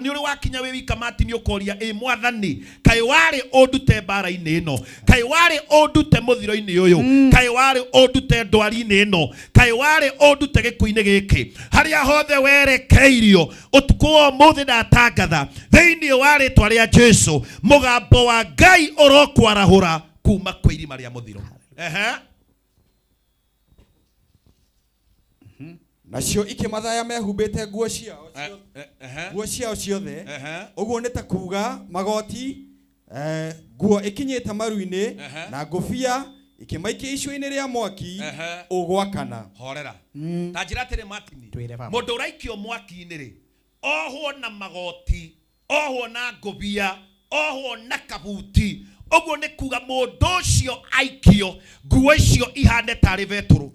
ni uri wakinya we wika Martin ukoria mwathani kai wari ondute bara-ini ino kai wari ondute muthiro-ini uyu kai wari ondute ndwari-ini ino kai wari ondute gikuini giki haria hothe werekeirio utuku wa muthi ndatangatha thiini wa ritwa ria Jesu mugambo wa Ngai urokwarahura kuma kwa irima ria muthiro. Nacio ikimathaya mehumbite nguo ciao ciothe uguo ni ta kuga magoti nguo ikinyite maru-ini na ngufia ikimaikia icua-ini ria mwaki ugwakana. Horera tanjira atiri Martin mundu uraikio mwaki-ini ri ohwo na magoti ohwo na ngubia ohwo na kabuti uguo ni kuga mundu ucio aikio nguo icio ihane tari veturu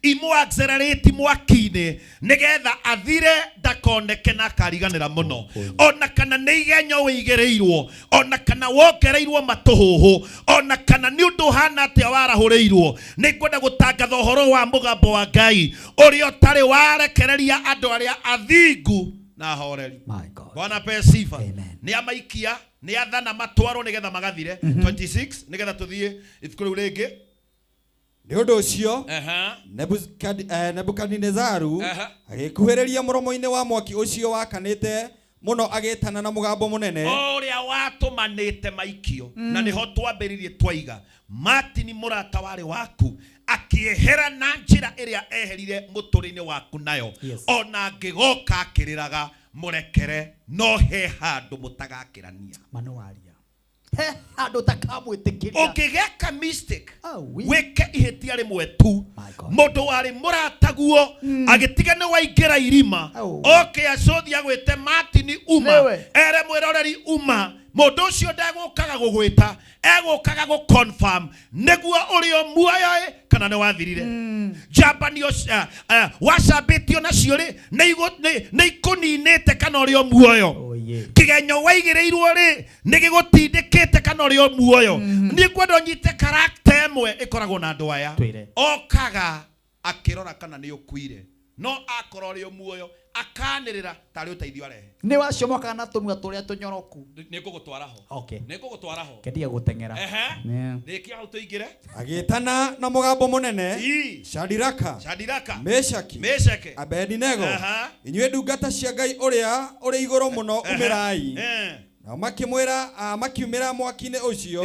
imu accelerate mwaki-ini nigetha athire ndakoneke na kariganira muno ona kana ni igenyo wigereirwo ona kana wongereirwo matuhuhu ona kana ni undu hana atia warahuriirwo ni kwenda gutangatha uhoro wa mugambo wa Ngai uria utari warekereria andu aria athingu na horeri. Bwana pe sifa. Ni amaikia ni athana matwaro nigetha magathire 26 nigetha tuthie itukuru ringi ni undu ucio Nebukadnezaru agikuhiriria muromo-ini wa mwaki ucio wakanite muno agitana na mugambo munene uria watumanite maikio na niho twambiririe twaiga Martin murata wari waku akiehera na njira iria eherire muturine waku nayo ona ngigoka akiriraga murekere no he handu mutagakirania manowaria he handu takamwitikiria ukigeka mistake weke ihetia rimwe tu mundu wari murataguo agitiga ni waingira irima oke acothia gwite Martin uma ere mwiroreri uma mundu ucio ndagukaga gugwita egukaga gu confirm niguo urio muoyo kana ni wathirire jambanio wasabitio nacio ri ni ikuninite kana urio muoyo kigenyo waigireirwo ri ni gigutindikite kana urio muoyo ni kwenda nyite character emwe ikoragwo na andu aya okaga akirora kana ni ukuire no akora urio muoyo akanirira tari uteithio arehe ni wacomoka na tunua turia tunyoroku nikugutwara ho okay nikugutwara ho kendia gutengera nikia ho tuigire agitana na mugambo munene Shadiraka Meshaki Abednego inywe ndungata cia Ngai uria uri iguru muno umirai na makiumira mwaki-inĩ ũcio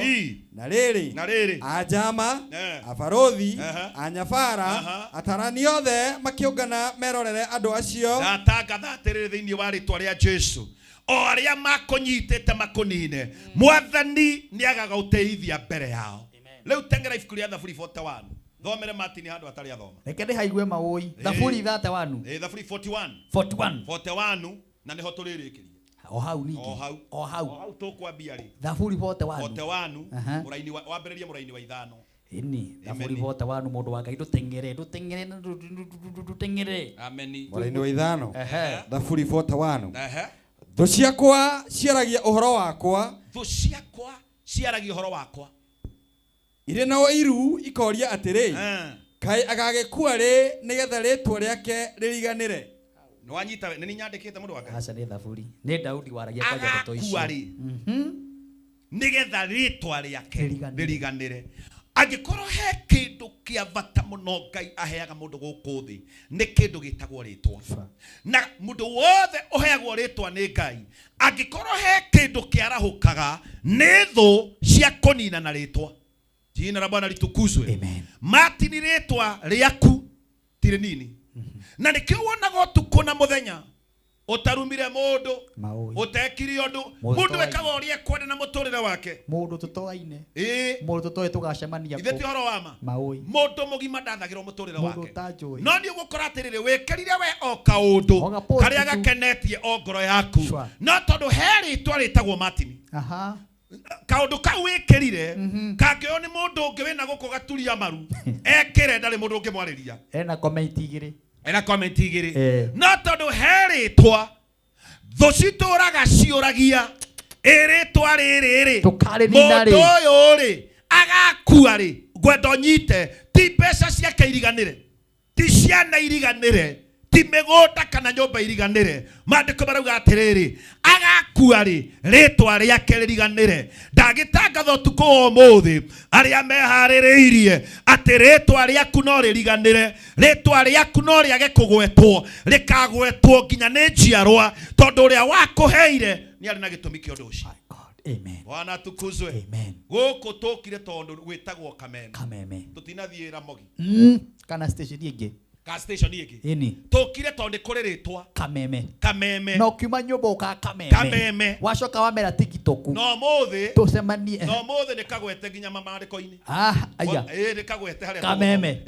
na rĩrĩ ajama abarothi anyabara atarani othe makiungana merorere andũ acio ndatangatha atĩrĩrĩ thĩinĩ wa rĩtwa rĩa Jesu o arĩa makũnyitĩte makũnine mwathani nĩagaga ũteithia mbere yao rĩu tengera ibuku rĩa Thaburi 41 thomere Martin handũ atarĩ athoma reke ndĩhaigue maũi Thaburi 31 Thaburi 41 na nĩho tũrĩrĩkĩria o hau niki o hau tukwambia ri Thaburi 41 muraini wambĩrĩria muraini wa 5 ini Thaburi 41 mundu wa Ngai ndutengere amen muraini wa 5 Thaburi 41 thũ ciakwa ciaragia ũhoro wakwa irĩ na ũiru ikoria atĩrĩ kaĩ agagĩkua rĩ nĩgetha rĩtwa rĩake rĩriganĩre nwanyita nĩ nyandĩkĩte mũndũ wake aca nĩ Thaburi nĩ Daudi waragia kwa ndeto icio nĩgetha rĩtwa rĩake rĩriganĩre angĩkorwo he kĩndũ kĩa bata mũno Ngai aheaga mũndũ gũkũ thĩ nĩ kĩndũ gĩtagwo rĩtwa na mũndũ wothe ũheagwo rĩtwa nĩ Ngai angĩkorwo he kĩndũ kĩarahũkaga nĩ thũ cia kũnina na rĩtwa jina la Bwana litukuzwe amen Martin rĩtwa rĩaku tirĩ nini na nikio wonaga tuko na muthenya utarumire mundu utekiri undu mundu wekaga uria kwenda na muturire wake mundu tutoaine mundu tutoe tugacemania ithe ti horo wama maui mundu mugima ndathagirwo muturire wake utajoi no ni ugukora atirire wekerire we o kaundu karia gakenetie o ngoro yaku no tondu heri twaritagwo Martin kaundu kau wikirire kangeo ni mundu ungi wina guko gaturia maru ekire ndari mundu ungi mwariria ena comment igiri no tondu heritwa thũ citũraga ciũragia ĩrĩtwa rĩrĩ mũndũ ũyũ rĩ agakua rĩ ngwenda ũnyite ti mbeca ciake iriganĩre ti ciana iriganĩre ti mĩgũnda kana nyũmba iriganĩre maandĩko marauga atĩrĩrĩ agakua rĩ rĩtwa rĩake rĩriganĩre ndagĩtangatha ũtukũ wa ũmũthĩ arĩa meharĩrĩirie atĩ rĩtwa rĩaku no rĩriganĩre rĩtwa rĩaku no rĩage kũgwetwo rĩkagwetwo nginya nĩ njiarwa tondũ ũrĩa wakũheire nĩ arĩ na gĩtũmi kĩa ũndũ ũcio amen Bwana tukuzwe amen gũkũ tũkire tondũ gwĩtagwo kameme tũtinathiĩ Ramogi kana station ingĩ station igi ini tokire tonde kore ritwa kameme no kiuma nyumba ka kameme wacoka wamera TikTok no mothe tucemanie no mothe nikagwete nginya mamariko-ini aya nikagwete haria kameme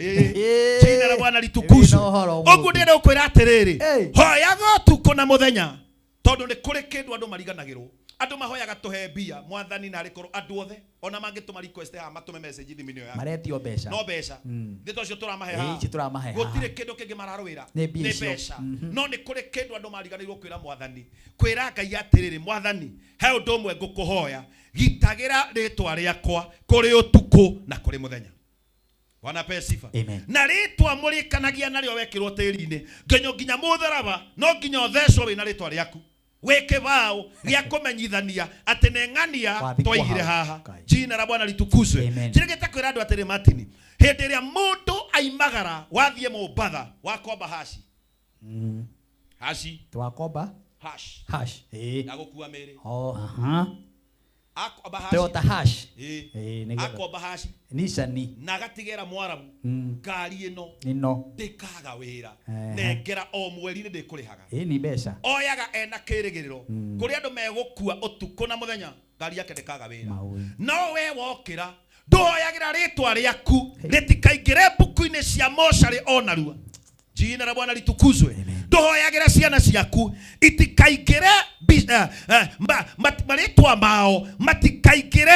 jina la Bwana litukuzwe ogu ndire ukwira atiriri hoyaga tuko na muthenya tondu ni kuri kindu andu mariganagirwo andu mahoyaga tuhe mbia mwathani na rikoro andu othe ona mangituma request ha matume message thimu-ini yo maretio mbeca no mbeca ndito cio turamahe ha gutire kindu kingi mararwira ni mbeca no ni kuri kindu andu mariganirwo kwira mwathani kwira Ngai atiriri mwathani he undu umwe ngukuhoya gitagira ritwa riakwa kuri utuku na kuri muthenya Bwana pe sifa na ritwa murikanagia naryo wekirwo tiri-ini nginya mutharaba no nginya uthecwo wina ritwa riaku weke bao gya kumenyithania ati neng'ania twaigire haha jina la Bwana litukuzwe jirigeta kwira andu atiri Martin hindi ria mundu aimagara wathie Mombatha wakomba hashi twakomba hash ya gukua miri akomba hashi Toyota hash akomba hashi Nissan na gatigera mwarabu ngari ino ndikaga wira nengera o mweri ndi kurihaga ni mbeca oyaga ena kirigiriro kuri andu megukua utuku na muthenya ngari yake ndikaga wira no we wokira ndoyagira ritwa riaku ritikaingire mbuku-ini cia mocarĩ onarua jina la Bwana litukuzwe ndoyagira ciana ciaku itikaingire maritwa mao matikaingire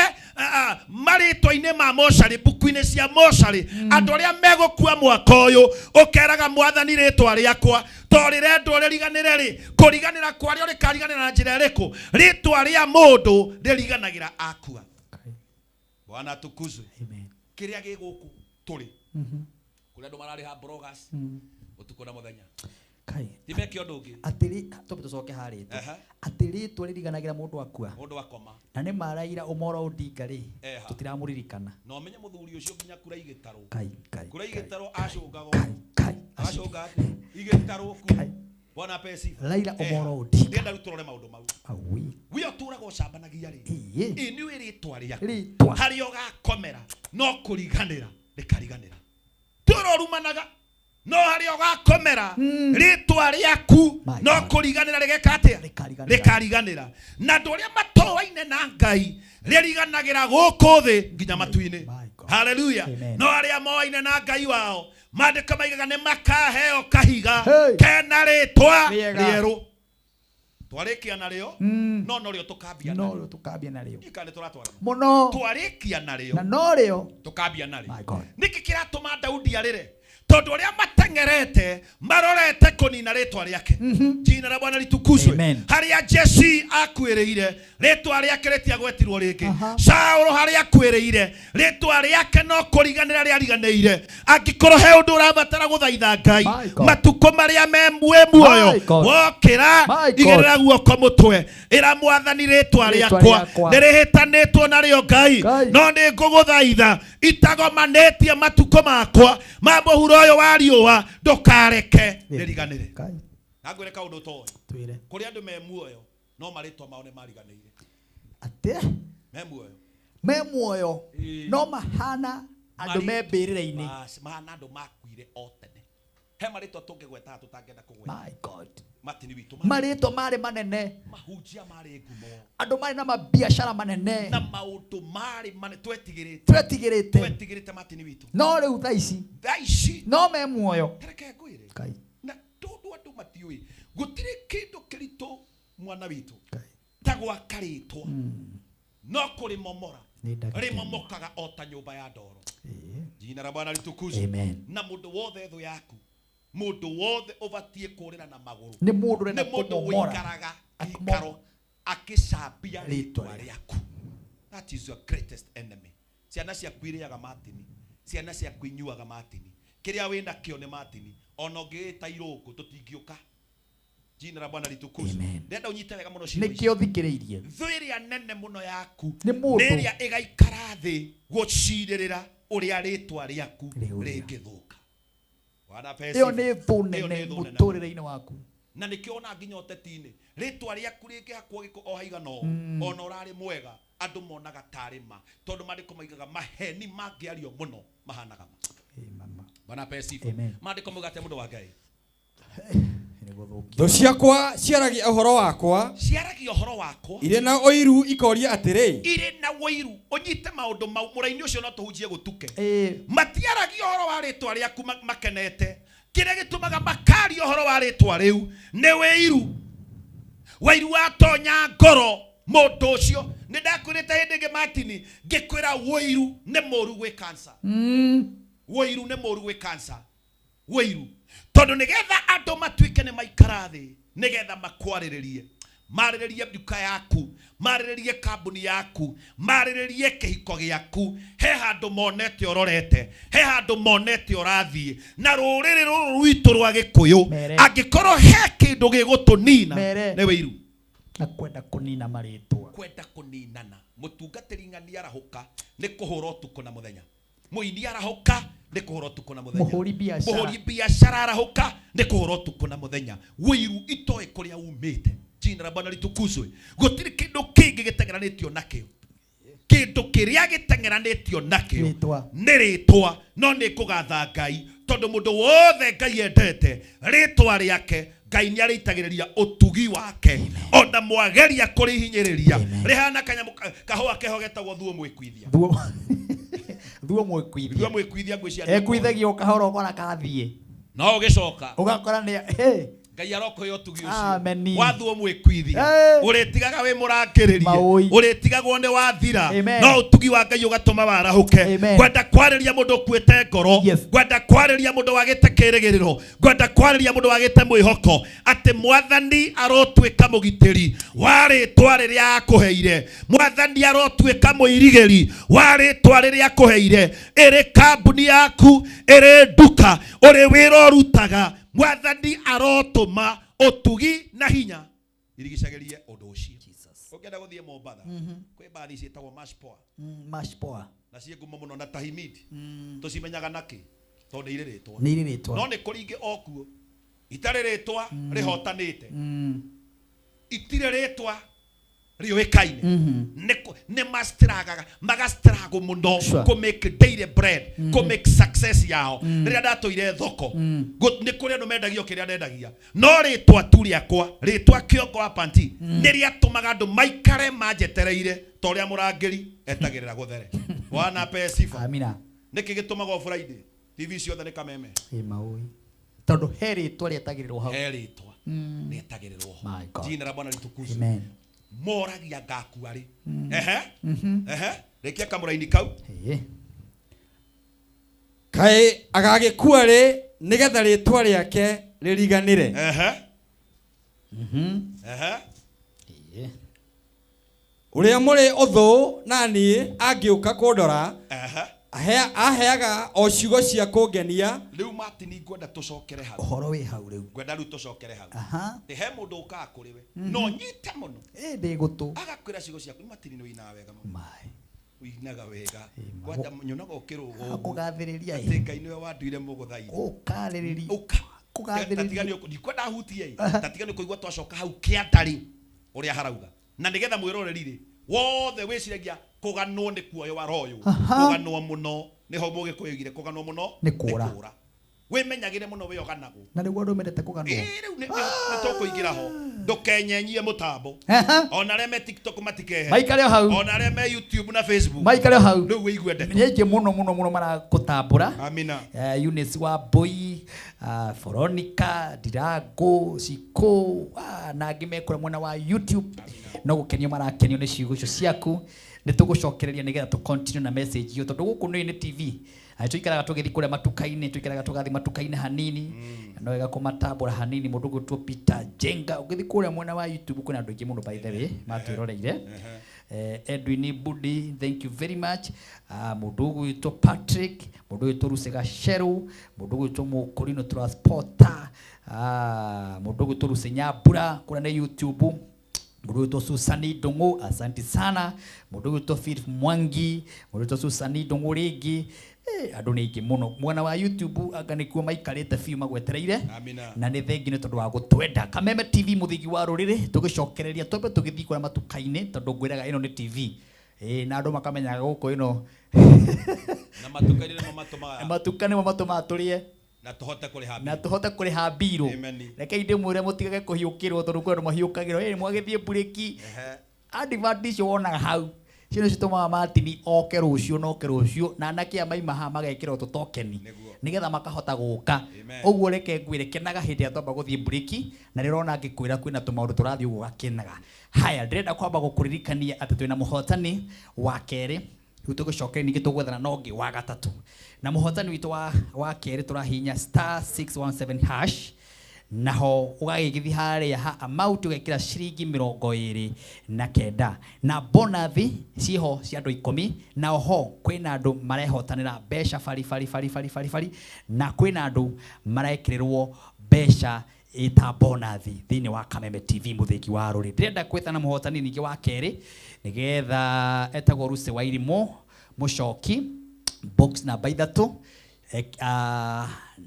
maritwa-ini ma mocarĩ mbuku-ini cia mocarĩ andu aria megukua mwaka uyu ukeraga mwathani ritwa riakwa to rirendwo ririganire ri kuriganira kwario rikariganira na njira iriku ritwa ria mundu ririganagira akua Bwana tukuzwe kiria giguku turi kuri andu marari ha bloggers utuko na muthenya Kai. Time kiondo ngi. Atiri tucoke hari tu. Atiri tũririkanagira mũndũ akua. Mũndũ akoma. Na nĩ maraira Omolo Odinga ri. Tutiramũririkana. No menye mũthuri ũcio nginya kura igĩtaro. Kai. Kura igĩtaro acũngago. Kai. Acũnga igĩtaro ku. Bwana pesi. Raila Omolo Odinga. Ndenda rutũrore maũndũ mau. Awi. We ũtũraga ũcambanagia rĩ. Nĩ wĩrĩtwa rĩaku. Rĩtwa. Harĩa ũgakomera no kũriganĩra ndĩkariganĩra. Tũrorumanaga no harĩa ũgakomera rĩtwa rĩaku no kũriganĩra rĩgeka atĩa rĩkariganĩra. Na andũ arĩa matoaine na Ngai rĩriganagĩra gũkũ thĩ nginya matu-inĩ. Haleluya. No arĩa moaine na Ngai wao maandĩko maigaga nĩ makaheo kahiga kena rĩtwa rĩerũ. Twarĩkia narĩo no rĩo tũkambia narĩo. No rĩo tũkambia narĩo. Ikane tũratwarana. Mũno. Twarĩkia narĩo. Na no rĩo tũkambia narĩo. Nĩkĩ kĩratũma Daudi arĩre? Tondũ arĩa matengerete marorete kũnina rĩtwa rĩake. Jina la Bwana litukuzwe. Harĩa Jesse akuĩrĩire rĩtwa rĩake rĩtiagwetirwo rĩngĩ. Saũlũ harĩa akuĩrĩire rĩtwa rĩake no kũriganĩra rĩariganĩire. Angĩkorwo he ũndũ ũrabatara gũthaitha Ngai matukũ marĩa me muoyo wokĩra igĩrĩra guoko mũtwe ĩra Mwathani rĩtwa rĩakwa nĩrĩhĩtanĩtwo narĩo Ngai no nĩ ngũgũthaitha itagomanĩtie matukũ makwa ma mũhuro ũyũ wa riũa ndũkareke rĩriganĩre. Nangwĩre kaũndũ ũtoĩ kũrĩ andũ me muoyo no marĩtwa mao nĩ mariganĩire. Atĩ me muoyo no mahana andũ me mbĩrĩra-inĩ. Mahana andũ makuire o tene. He marĩtwa tũngĩgweta tũtangĩenda kũgweta. My God. Matini witũ marĩtwa marĩ manene. Mahunjia marĩ ngumo. Andũ marĩ na mabiacara manene. Na maũndũ marĩ manene twetigĩrĩte. Twetigĩrĩte matini witũ. No rĩu thaa ici no me muoyo. Reke ngwĩre. Na tondũ andũ matiũĩ gũtirĩ kĩndũ kĩritũ mwana witũ ta gwaka rĩtwa no kũrĩmomora rĩmomokaga o ta nyũmba ya ndoro. Jina la Bwana litukuzwe. Na mũndũ wothe thũ yaku mũndũ wothe ũbatiĩ kũrĩra na magũrũ nĩ mũndũ rena mũndũ wĩikaraga ikaro akĩcambia rĩtwa rĩaku. That is your greatest enemy. Ciana ciaku irĩaga matini, ciana ciaku inyuaga matini, kĩrĩa wĩna kĩo nĩ matini, ona ũngĩĩta irũngũ tũtingĩũka. Jina la Bwana litukuzwe. Ndenda ũnyite wega mũno ciugo. Nĩkĩo thikĩrĩirie. Thũ ĩrĩa nene mũno yaku nĩ mũndũ ĩrĩa ĩgaikara thĩ gũcirĩrĩra ũrĩa rĩtwa rĩaku rĩngĩthũka. Iyo nĩ thũ nene mũtũrĩre-inĩ waku. Na nĩkĩo ona nginya ũteti-inĩ rĩtwa rĩaku rĩngĩhakwo gĩko o haigana ũũ ona ũrarĩ mwega andũ monaga tarĩ ma tondũ maandĩko maigaga maheni mangĩario mũno mahanaga ma. Bwana pesifu. Maandĩko maugate mũndũ wa Ngai thũ ciakwa ciaragia ũhoro wakwa irĩ na ũiru ikoria atĩrĩ irĩ na ũiru ũnyite maũndũ mau mũraini ũcio no tũhunjie gũtuke matiaragia ũhoro wa rĩtwa rĩaku makenete kĩrĩa gĩtũmaga makaria ũhoro wa rĩtwa rĩu nĩ wĩiru watonya ngoro mũndũ ũcio nĩ ndakwĩrĩte hĩndĩ ĩngĩ matini ngĩkwĩra wĩiru nĩ mũru gwĩ cancer. Wĩiru nĩ mũru gwĩ cancer. Wĩiru tondũ nĩgetha andũ matuĩke nĩ maikara thĩ nĩgetha makwarĩrĩrie marĩrĩrie nduka yaku marĩrĩrie kambuni yaku marĩrĩrie kĩhiko gĩaku he handũ monete ũrorete he handũ monete ũrathiĩ na rũrĩrĩ rũrũ rwitũ rwa Gĩkũyũ angĩkorwo he kĩndũ gĩgũtũnina nĩ wĩiru na kwenda kũnina marĩtwa kwenda kũninana. Mũtungatĩri ng'ania arahũka nĩ kũhũra ũtukũ na mũthenya. Mũini arahũka nĩ kũhũra ũtukũ na mũthenya. Mũhũri biacara arahũka nĩ kũhũra ũtukũ na mũthenya. Wĩiru itoĩ kũrĩa umĩte. Jina la Bwana litukuzwe. Gũtirĩ kĩndũ kĩngĩ gĩtengeranĩtio nakĩo. Kĩndũ kĩrĩa gĩtengeranĩtio nakĩo nĩ rĩtwa no nĩ kũgatha Ngai tondũ mũndũ wothe Ngai endete rĩtwa rĩake Ngai nĩ arĩitagĩrĩria ũtugi wake ona mwageria kũrĩhinyĩrĩria rĩhana kanyamũ kahũa keho getagwo thuo mwĩkwithia. Thuo mwĩkwithia ngwĩciria ekwithagio kahora ũkora kathiĩ no ũgĩcoka ũgakora nĩ Ngai arokoya ũtugi ũcio wa thuo mwĩkwithia ũrĩtigaga wĩ mũrangĩrĩrie ũrĩtigagwo nĩ wathira no ũtugi wa Ngai ũgatũma warahũke. Kwenda kwarĩria mũndũ ũkuĩte ngoro kwenda kwarĩria mũndũ wagĩte kĩrĩgĩrĩro kwenda kwarĩria mũndũ wagĩte mwĩhoko atĩ Mwathani arotuĩka mũgitĩri wa rĩtwa rĩrĩa akũheire. Mwathani arotuĩka mũirigĩri wa rĩtwa rĩrĩa akũheire. Ĩrĩ kambuni yaku ĩrĩ nduka ũrĩ wĩra ũrutaga mwathani arotuma utugi na hinya irigicagerie undu ucio ukienda guthie Mombatha kwi bathi cietagwo Mashpoa Mashpoa na cie ngumo muno na Tahimidi tucimenyaga naki tondu iriritwa no ni kuringe okuo itariritwa rihotanite itire ritwa riuikaine ne mastragaga magastrago muno ko make daily bread ko make success yao riria ndatoire thoko ni kuria no mendagio kiria ndendagia no ritwa tu riakwa ritwa Kioko wa Panti ni riatumaga andu maikare majetereire to ria murangiri etagirira guthere wana pe sifa amina niki gitumaga Friday TV ciothe ni kameme maui tondu heri to rietagirirwo hau heri to rietagirirwo jina la Bwana litukuzwe amen moragia ngaku ari rekia kamuraini kau kai agagikua ri nigetha ritwa riake ririganire uria muri uthu nani angiuka kundora aheaga o ciugo cia kungenia riu Martin ngwenda tucokere hau uhoro wi hau riu ngwenda riu tucokere hau te he mundu ukaa kuri we no nyite muno ndi gutu agakwira ciugo ciaku Martin no ina wega muno uinaga wega kwenda nyonaga ukirugo akugathiriria ati Ngai niwe wanduire muguthaini ukaririria kugathiriria tatigani ndikwenda hutie tatigani kuigwa twacoka hau kiatari uria harauga na nigetha mwirorerire wothe wiciragia kuganwo ni kuoyo wa royo kuganwo muno niho mugikuyigire kuganwo muno ni kura wimenyagire muno we oganago na niguo andu mendete kuganwo riu ni tukuingira ho ndukenyenyie mutambo ona reme TikTok matikehe maikare hau ona reme YouTube na Facebook maikare hau riu wiigwe ndete nyenje muno marakutambura amina Eunice wa Boy Veronica Dirago Siko na ngimekora mwena wa YouTube no gukenio marakenio ni ciugo icio ciaku ni tugucokereria nigetha tu continue na message yo tondu guku ni TV tuikaraga tugithi kuria matukaini tuikaraga tugathi matukaini hanini no wega kumatambura hanini mundu gutwo Peter Jenga ugithi kuria mwena wa YouTube kuna andu ingi muno by the way matwiroreire Edwin Budi thank you very much mundu gwitwo Patrick mundu gwitwo Rusega Sheru mundu gwitwo Mukurino Transporter mundu gwitwo Rusenyabura kuna na YouTube mundu gwitwo Susani Dongo asante sana mundu gwitwo Philip Mwangi mundu gwitwo Susani Dongo ringi andu ni ingi muno mwana wa YouTube aganikuo maikarite fiu magwetereire na ni thengi ni tondu wa gutwenda Kameme TV muthigi wa ruriri tugicokereria twambe tugithi kwa matukaini tondu ngwiraga ino ni TV na andu makamenyaga guko ino na matukaini matukane matuma turie na tuhote kuriha biru reke inde mwire mutigage kuhiukirwo tondu kwa andu mahiukagirwo mwagithie bureki advantage wona hau cino cituma Martin oke rucio na nakia maima ha magekira tutokeni nigetha makahota guka uguo reke ngwire kenaga hindi atomba guthie breaki na rirona ngikwira kwina tumaundu turathi uguo gakenaga haya ndirenda kwamba gukuririkania ati twina muhotani wa keri tugucokera ningi tugwethana nongi wa gatatu na muhotani witu wa keri turahinya *617# naho ugagigithi haria ha amount ugekira ciringi 29 na bonathi ciho cia andu 10 na oho kwina andu marehotanira besha fari na kwina andu marekirirwo besha ita bonathi thini wa Kameme TV muthiki wa ruri ndirenda kwethana muhotani ningi wa keri nigetha etagwo Ruse wa Irimo mucoki box na baithatu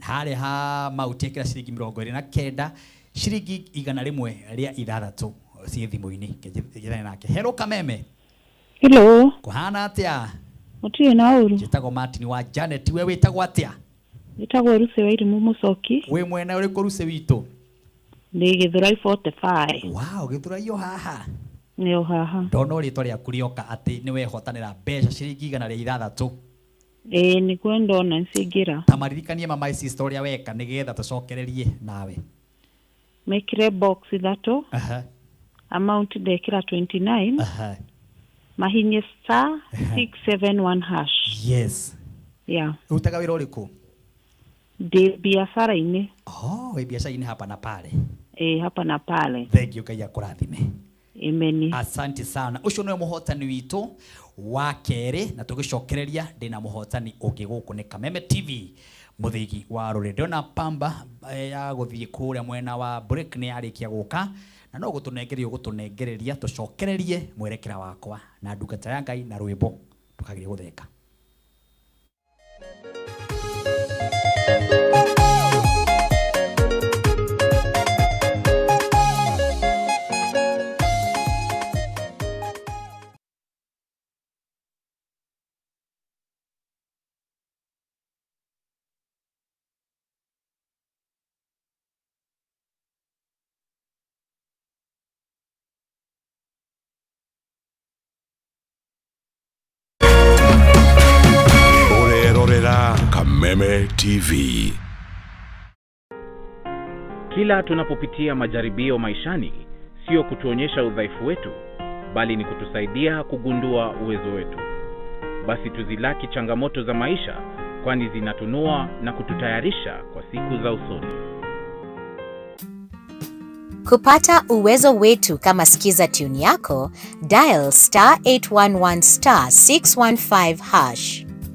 hare ha mautekera ciringi 29 ciringi 100 ria ithathatu cie thimu-ini ngithana nake hello Kameme hello kuhana atia mutire na uru njitagwo Martin wa Janet we witagwo atia witagwo Ruse wa Irimo mucoki we mwena uriku Ruse witu ni Githurai 45 wow Githurai yo haha ni yo haha ndona ritwa riaku rioka ati ni wehotanira mbeca ciringi 100 ria ithathatu ni kwenda ona nsingira tamaririkanie mama ici story weka nigetha tucokererie nawe mekire box ithatu amount ndekira 29 mahinye *671#. Yes yeah utaga wira uriku de biashara-ini we biashara-ini hapa na pale hapa na pale thank you Ngai akurathime Amen. Asante sana ucio no muhotani witu wa keri na tugicokereria ndina muhotani ungi guku ni Kameme TV muthigi wa ruri ndona pamba ya guthie kuria mwena wa break ni arikia guka na no gutunengerio gutunengereria tucokererie mwerekera wakwa na ndungata ya Ngai na rwimbo tukagire gutheka. Kameme TV. Kila tunapopitia majaribio maishani, sio kutuonyesha udhaifu wetu, bali ni kutusaidia kugundua uwezo wetu. Basi tuzilaki changamoto za maisha, kwani zinatunua na kututayarisha kwa siku za usoni. Kupata uwezo wetu kama sikiza tune yako, dial *811 *615 #.